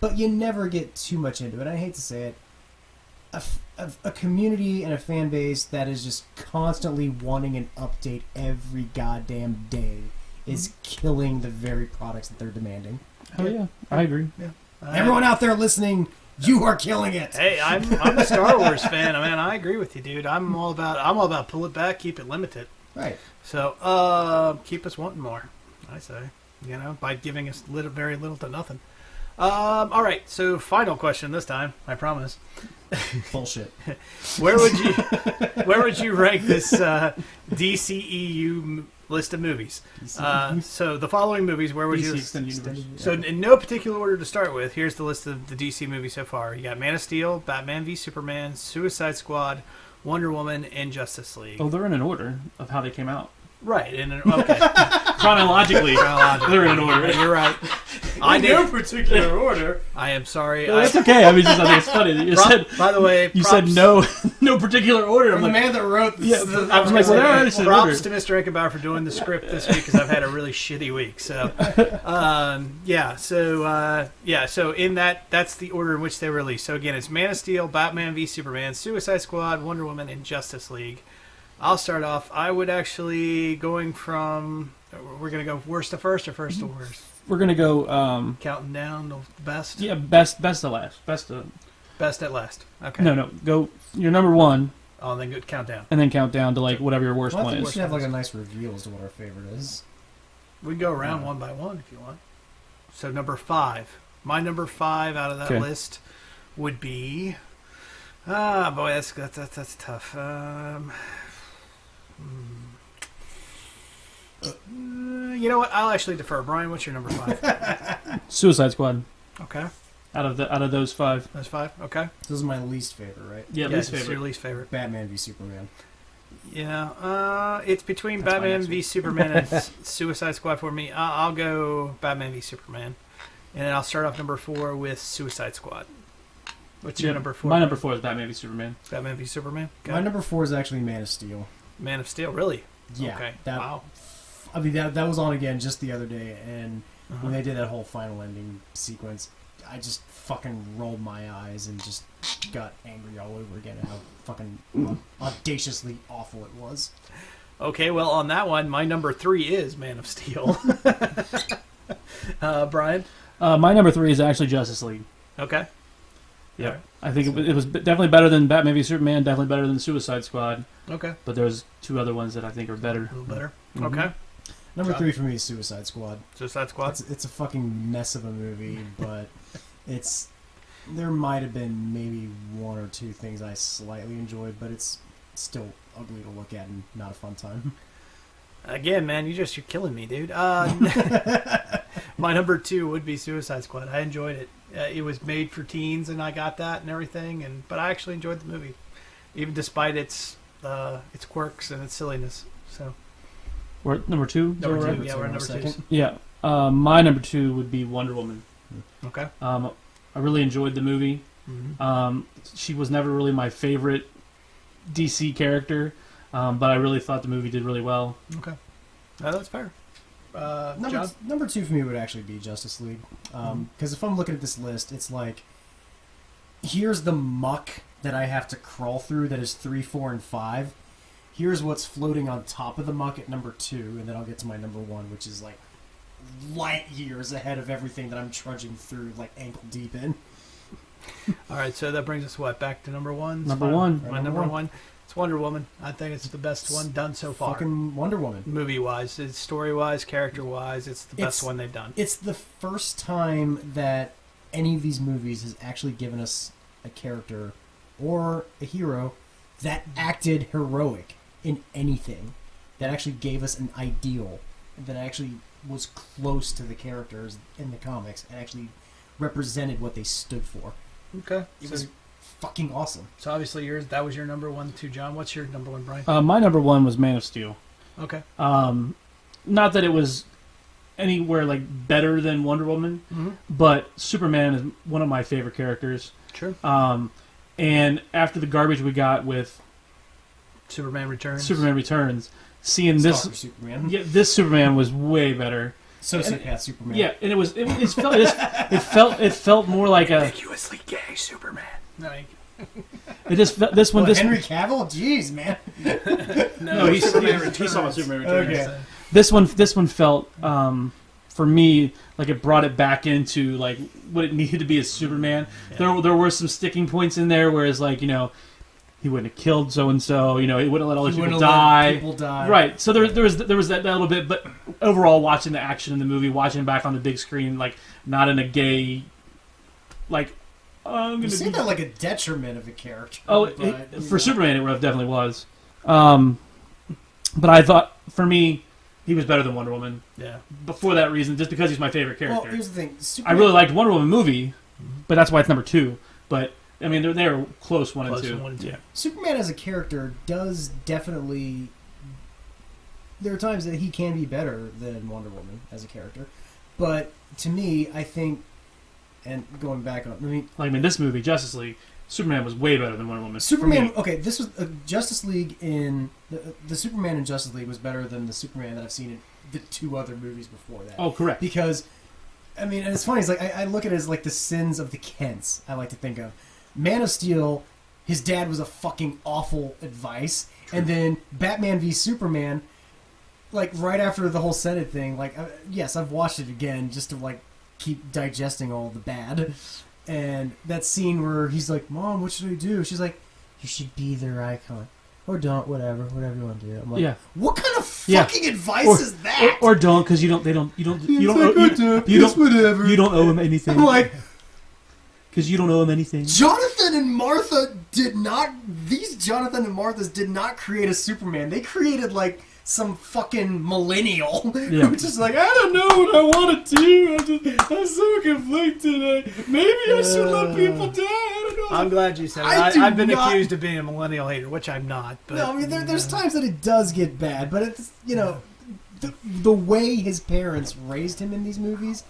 But you never get too much into it. I hate to say it. A community and a fan base that is just constantly wanting an update every goddamn day is killing the very products that they're demanding. Oh yeah, I agree. Everyone out there listening, you are killing it. Hey, I'm a Star Wars fan. Man, I agree with you, dude. I'm all about pull it back, keep it limited. Right. So, keep us wanting more. I say, by giving us very little to nothing. All right. So, final question this time. I promise. Bullshit. Where would you rank this DCEU list of movies? So the following movies, where would DC you? Extended Universe. So in no particular order to start with, here's the list of the DC movies so far. You got Man of Steel, Batman v Superman, Suicide Squad, Wonder Woman, and Justice League. Oh, they're in an order of how they came out. Right. Okay. Chronologically, they're in an order. You're right. In no particular order. I am sorry. Well, that's okay. I mean, I think it's funny that you said. By the way, You said no particular order. I'm From the like, man that wrote this. yeah, I was like, well, I said props order. to Mr. Eckenbauer for doing the script this week because I've had a really shitty week. So, So in that's the order in which they were released. So again, it's Man of Steel, Batman v Superman, Suicide Squad, Wonder Woman, and Justice League. I'll start off. I would actually going from. We're gonna go worst to first or first to worst. We're gonna go. Counting down the best. Yeah, best to last. Best Best at last. Okay. No. Go your number 1, Oh, then good countdown. and then count down to like whatever your worst Well, I one think we is. should have like a nice reveal as to what our favorite is. We can go around one by one if you want. So number 5. My number 5 out of that Okay. list would be. Ah, boy, that's tough. You know what? I'll actually defer. Brian, what's your number 5? Suicide Squad. Okay. out of those 5. That's 5. Okay. This is my least favorite, right? Yeah, Yes, least it's favorite. your least favorite. Batman v Superman. Yeah. It's between That's my Batman next v one. Superman and Suicide Squad for me. I'll go Batman v Superman, and then I'll start off number 4 with Suicide Squad. What's your number 4? My number 4 is Batman v Superman. Batman v Superman. Okay. My number 4 is actually Man of Steel. Man of Steel. Really? Yeah. Okay. That, Wow. I mean, that was on again just the other day, and Uh-huh. when they did that whole final ending sequence, I just fucking rolled my eyes and just got angry all over again at how fucking audaciously awful it was. Okay, well, on that one, my number 3 is Man of Steel. Brian? My number 3 is actually Justice League. Okay. Yeah, Alright. I think it was definitely better than Batman v Superman. Definitely better than Suicide Squad. Okay. But there's 2 other ones that I think are better. A little better. Mhm. Okay. Number John? 3 for me is Suicide Squad. Suicide Squad? It's a fucking mess of a movie, but there might have been maybe 1 or 2 things I slightly enjoyed, but it's still ugly to look at and not a fun time. Again, man, you're killing me, dude. My number 2 would be Suicide Squad. I enjoyed it. It was made for teens, and I got that and everything. But I actually enjoyed the movie, even despite its quirks and its silliness. So We're at number 2. number Alright, 2, yeah, so we're at our number 2. second. Yeah. My number 2 would be Wonder Woman. Okay. I really enjoyed the movie. Mm-hmm. She was never really my favorite DC character, but I really thought the movie did really well. Okay. That's fair. John? Number 2 for me would actually be Justice League. Because if I'm looking at this list, it's like, here's the muck that I have to crawl through that is 3, 4, and 5. Here's what's floating on top of the muck at number 2, and then I'll get to my number 1, which is like light years ahead of everything that I'm trudging through, like ankle deep in. All right, so that brings us back to number 1. Number 1. My number 1. It's Wonder Woman. I think it's the best one done so far. Fucking Wonder Woman. Movie-wise, it's story-wise, character-wise, it's the best one they've done. It's the first time that any of these movies has actually given us a character or a hero that acted heroic in anything, that actually gave us an ideal, that actually was close to the characters in the comics and actually represented what they stood for. Okay. It was fucking awesome. So obviously that was your number 1 too, John. What's your number 1, Brian? My number 1 was Man of Steel. Okay. Not that it was anywhere like better than Wonder Woman, but Superman is one of my favorite characters. True. And after the garbage we got with Superman Returns. Superman Returns, seeing Stalker this, Superman. yeah, this Superman was way better. Sociopath Superman. Yeah, and it felt more like a. Ambiguously gay Superman. No, It just this one Well, this Henry Cavill? Jeez, man. no he's Superman he's Returns. talking about Superman Returns. Okay. This one felt for me like it brought it back into like what it needed to be as Superman. Yeah. There were some sticking points in there, whereas like he wouldn't have killed so and so. He wouldn't let all these people die. Right. So there was that little bit, but overall, watching the action in the movie, watching it back on the big screen, like not in a gay, like I'm You gonna say be. that like a detriment of a character. Oh, but, for Superman, it definitely was. But I thought for me, he was better than Wonder Woman. Yeah. But for that reason, just because he's my favorite Well, character. here's the thing. I Superman, really liked Wonder Woman movie, but that's why it's number 2. But I mean, they're close 1 and Close 2. to 1 and 2. Yeah. Superman as a character does definitely. There are times that he can be better than Wonder Woman as a character, but to me, I think, and going back on, This movie, Justice League, Superman was way better than Wonder Woman. Superman. For me. Okay, this was Justice League in the Superman in Justice League was better than the Superman that I've seen in the 2 other movies before that. Oh, correct. Because, I mean, and it's funny. It's like I look at it as like the sins of the Kents. I like to think of Man of Steel. His dad was a fucking awful advice, and then Batman v Superman. Like right after the whole Senate thing, like yes, I've watched it again just to like keep digesting all the bad. And that scene where he's like, "Mom, what should I do?" She's like, "You should be their icon, or don't, whatever you want to do." I'm like, Yeah. "What kind of Yeah. fucking advice is that?" Or don't, because you don't He's like, "Oh, Dad, you guess don't whatever. owe him anything. I'm like, because you don't owe him anything. Jonathan and Martha did not. These Jonathan and Marthas did not create a Superman. They created like some fucking millennial who's just like, I don't know what I want to do. I'm so conflicted. Maybe I should let people die. I don't know. I'm glad you said I it. do I've been not- accused of being a millennial hater, which I'm not. But No, I mean there's times that it does get bad, but it's the way his parents raised him in these movies.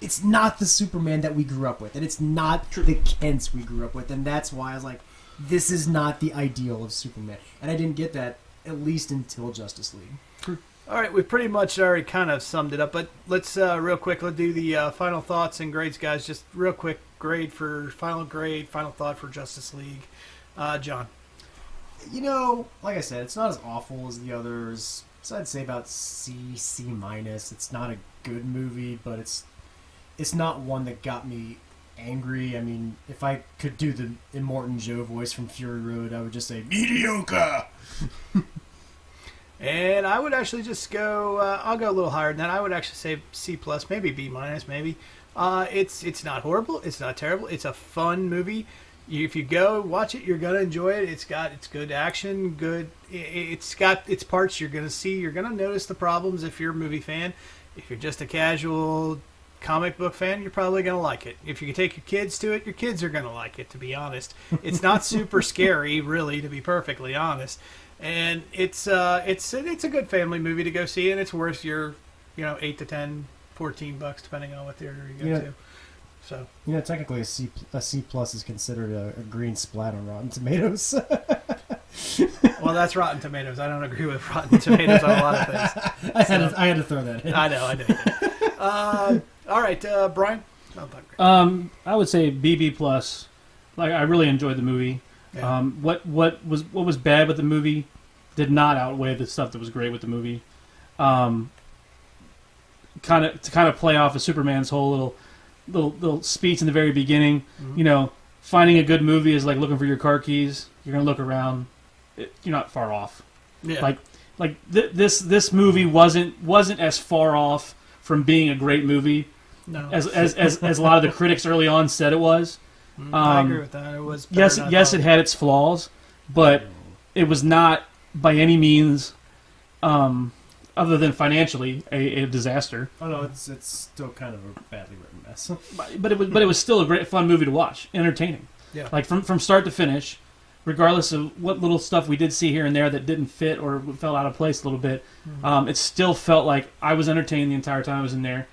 It's not the Superman that we grew up with, and it's not the Kents we grew up with, and that's why I was like, this is not the ideal of Superman, and I didn't get that at least until Justice League. All right, we pretty much already kind of summed it up, but let's real quick, let's do the final thoughts and grades, guys. Just real quick, final thought for Justice League. John. Like I said, it's not as awful as the others. So I'd say about C minus. It's not a good movie, but it's not one that got me angry. I mean, if I could do the Immortan Joe voice from Fury Road, I would just say mediocre. And I would actually just go. I'll go a little higher than that. I would actually say C plus, maybe B minus, maybe. It's not horrible. It's not terrible. It's a fun movie. If you go watch it, you're gonna enjoy it. It's good action. It's got its parts you're gonna see. You're gonna notice the problems if you're a movie fan. If you're just a casual comic book fan, you're probably gonna like it. If you can take your kids to it, your kids are gonna like it. To be honest, it's not super scary, really. To be perfectly honest. And it's a good family movie to go see, and it's worth your, $8 to $10, $14, depending on what theater you go to. So technically a C plus is considered a green splat on Rotten Tomatoes. Well, that's Rotten Tomatoes. I don't agree with Rotten Tomatoes on a lot of things. I had to throw that in. I know. All right, Brian. I would say BB plus. Like, I really enjoyed the movie. Yeah. What was bad with the movie did not outweigh the stuff that was great with the movie. Kind of play off of Superman's whole little speech in the very beginning. Mm-hmm. Finding a good movie is like looking for your car keys. You're gonna look around. You're not far off. Yeah. This movie wasn't as far off from being a great movie No. as a lot of the critics early on said it was. I agree with that. It was Yes, it had its flaws, but it was not by any means, other than financially, a disaster. Oh no, it's still kind of a badly written mess. But it was still a great, fun movie to watch, entertaining. Yeah. Like from start to finish, regardless of what little stuff we did see here and there that didn't fit or fell out of place a little bit, it still felt like I was entertained the entire time I was in there.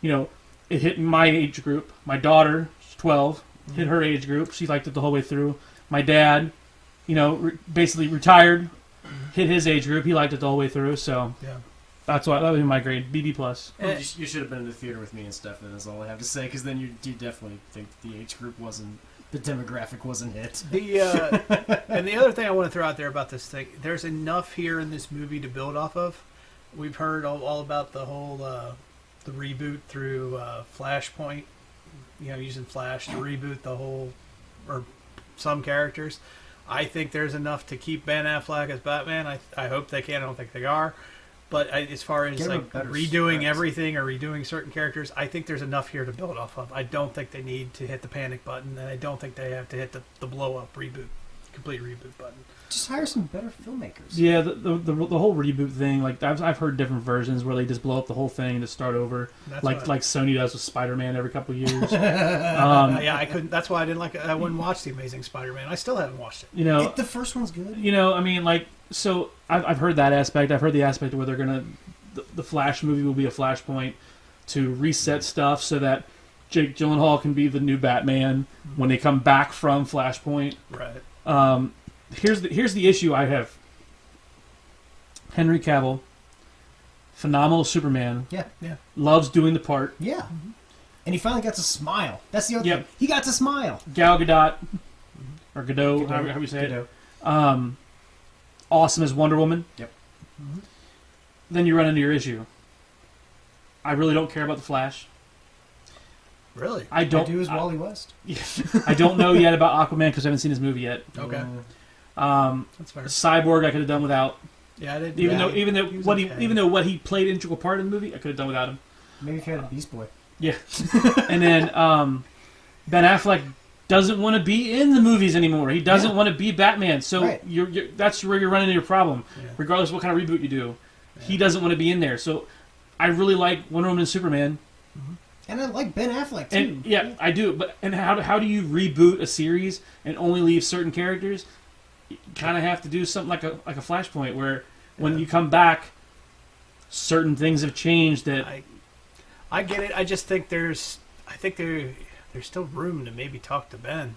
Yeah. It hit my age group. My daughter, she's 12. Hit her age group. She liked it the whole way through. My dad, basically retired, hit his age group. He liked it the whole way through. So Yeah. that would be my grade, BB plus. You should have been in the theater with me and Stefan. Is all I have to say. Because then you definitely think the age group the demographic wasn't hit. And the other thing I want to throw out there about this thing, there's enough here in this movie to build off of. We've heard all about the whole the reboot through Flashpoint. Using Flash to reboot the whole, or some characters. I think there's enough to keep Ben Affleck as Batman. I hope they can. I don't think they are. But as far as redoing everything or redoing certain characters, I think there's enough here to build off of. I don't think they need to hit the panic button, and I don't think they have to hit the blow up complete reboot button. Just hire some better filmmakers. Yeah, the whole reboot thing. Like I've heard different versions where they just blow up the whole thing and just start over, like Sony does with Spider-Man every couple of years. Yeah, I couldn't. That's why I didn't like it. I wouldn't watch the Amazing Spider-Man. I still haven't watched it. The first one's good. I mean, so I've heard that aspect. I've heard the aspect where they're gonna the Flash movie will be a Flashpoint to reset stuff so that Jake Gyllenhaal can be the new Batman when they come back from Flashpoint. Right. Here's the issue I have. Henry Cavill, phenomenal Superman. Yeah. Loves doing the part. Yeah. And he finally got to smile. That's the other thing. He got to smile. Gal Gadot, or Gadot, however you say it. Awesome as Wonder Woman. Yep. Then you run into your issue. I really don't care about the Flash. Really? I don't. I do as Wally West. I don't know yet about Aquaman because I haven't seen his movie yet. Okay. That's fair. Cyborg I could have done without. Yeah, I did. Even though what he played an integral part in the movie, I could have done without him. Maybe if you had a Beast Boy. Yeah. And then Ben Affleck doesn't want to be in the movies anymore. He doesn't want to be Batman. So Right. that's where you're running into your problem. Yeah. Regardless of what kind of reboot you do, he doesn't want to be in there. So I really like Wonder Woman and Superman. And I like Ben Affleck too. And yeah, I do. But how do you reboot a series and only leave certain characters? You kind of have to do something like a Flashpoint, where when you come back, certain things have changed. That I get it. I just think there's still room to maybe talk to Ben.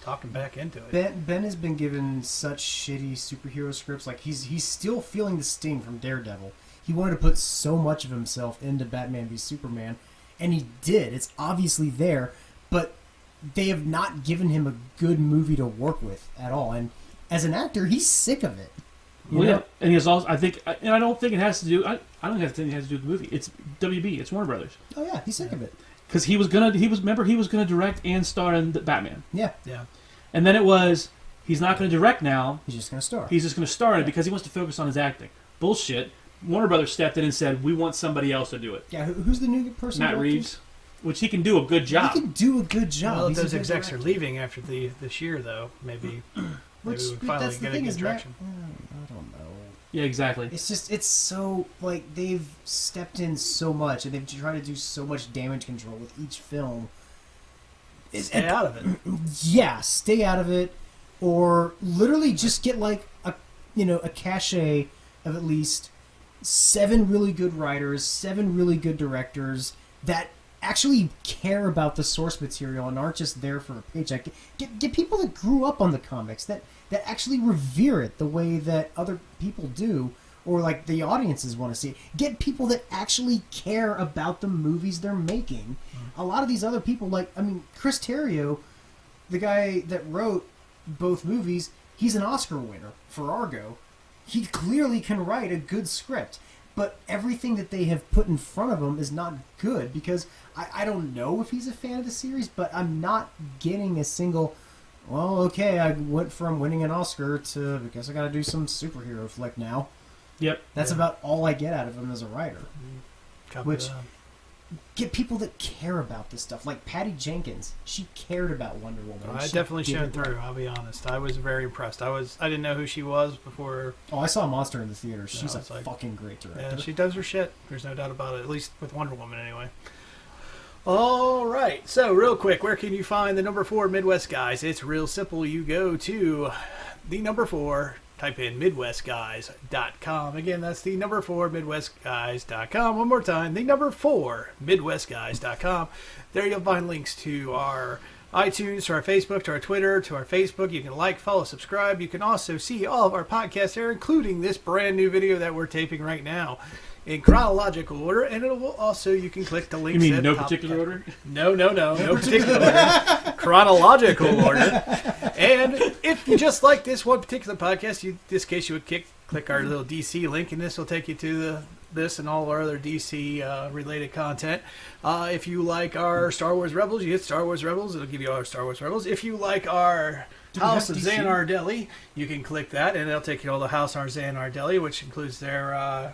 Talk him back into it. Ben has been given such shitty superhero scripts. Like he's still feeling the sting from Daredevil. He wanted to put so much of himself into Batman v Superman, and he did. It's obviously there, but they have not given him a good movie to work with at all. And as an actor, he's sick of it. You know? Yeah, and he's also. I think, and I don't think it has to do. I don't think it has to do with the movie. It's WB. It's Warner Brothers. Oh yeah, he's sick of it. Because he was gonna direct and star in the Batman, Yeah, and then it was he's not gonna direct now. he's just gonna star. He's just gonna star in it because he wants to focus on his acting. Bullshit. Warner Brothers stepped in and said we want somebody else to do it. Yeah, who's the new person? Matt directing? Reeves, which he can do a good job. He can do a good job. Well, if He's a those good execs are director. leaving after this year, though, maybe we finally that's the get a thing good is, direction. I don't know. Yeah, exactly. It's so like they've stepped in so much and they've tried to do so much damage control with each film. Stay out of it. Yeah, stay out of it, or literally just get like a cachet of at least 7 really good writers, 7 really good directors that actually care about the source material and aren't just there for a paycheck. Get people that grew up on the comics that actually revere it the way that other people do, or like the audiences want to see it. Get people that actually care about the movies they're making. A lot of these other people, Chris Terrio, the guy that wrote both movies, he's an Oscar winner for Argo. He clearly can write a good script, but everything that they have put in front of him is not good because I don't know if he's a fan of the series, but I'm not getting a single, well, okay, I went from winning an Oscar to, I guess I gotta do some superhero flick now. Yep. That's about all I get out of him as a writer. Copy Which, that. get people that care about this stuff. Like Patty Jenkins, she cared about Wonder Woman. I She definitely did shone it right. through. I'll be honest. I was very impressed. I didn't know who she was before. Oh, I saw Monster in the theater. She's it's a like- fucking great director. Yeah, she does her shit. There's no doubt about it. At least with Wonder Woman, anyway. All right. So, real quick, where can you find the number 4 Midwest Guys? It's real simple. You go to the number 4. Type in MidwestGuys.com. Again, that's the number 4 MidwestGuys.com. One more time, the number 4 MidwestGuys.com. There you'll find links to our iTunes, to our Facebook, to our Twitter, to our Facebook. You can like, follow, subscribe. You can also see all of our podcasts there, including this brand new video that we're taping right now in chronological order. And it will also, you can click the links. You mean at no top- particular order? No particular order. Chronological order. And if you just like this one particular podcast, in this case you would click our little DC link, and this will take you to this and all our other DC related content. If you like our Star Wars Rebels, you hit Star Wars Rebels. It'll give you all our Star Wars Rebels. If you like our Do we House have of DC? Xanar Deli, you can click that, and it'll take you to all the House of Xanar Deli, which includes their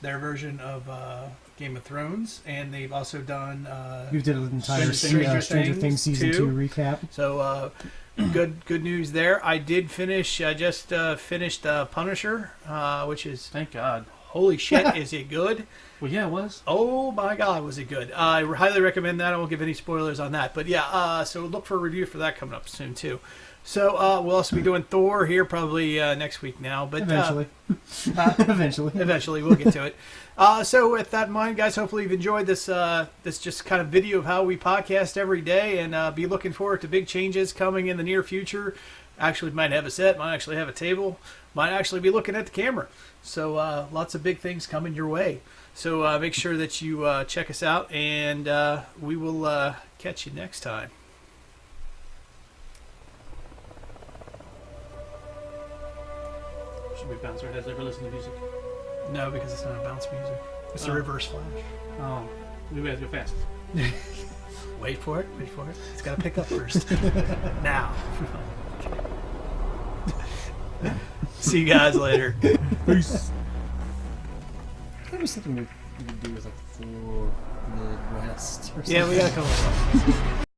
version of Game of Thrones, and they've also done We did an entire Stranger Stranger Things season 2 recap. So good news there. I just finished Punisher, which is, Thank God. holy shit, is it good? Well, yeah, it was. Oh my God, was it good? I highly recommend that. I won't give any spoilers on that, but yeah. So look for a review for that coming up soon too. So we'll also be doing Thor here probably next week now, but Eventually. Eventually, we'll get to it. So with that in mind, guys, hopefully you've enjoyed this this just kind of video of how we podcast every day, and be looking forward to big changes coming in the near future. Actually, might have a set, might actually have a table, might actually be looking at the camera. So lots of big things coming your way. So make sure that you check us out, and we will catch you next time. Should we bounce our heads ever listen to music? No, because it's not a bounce music. It's a Oh. reverse flash. Oh, we have to go fast. Wait for it. It's got to pick up first. Now. See you guys later. Peace. Maybe something we could do with like 4 Midwest or something. Yeah, we got to come up with something.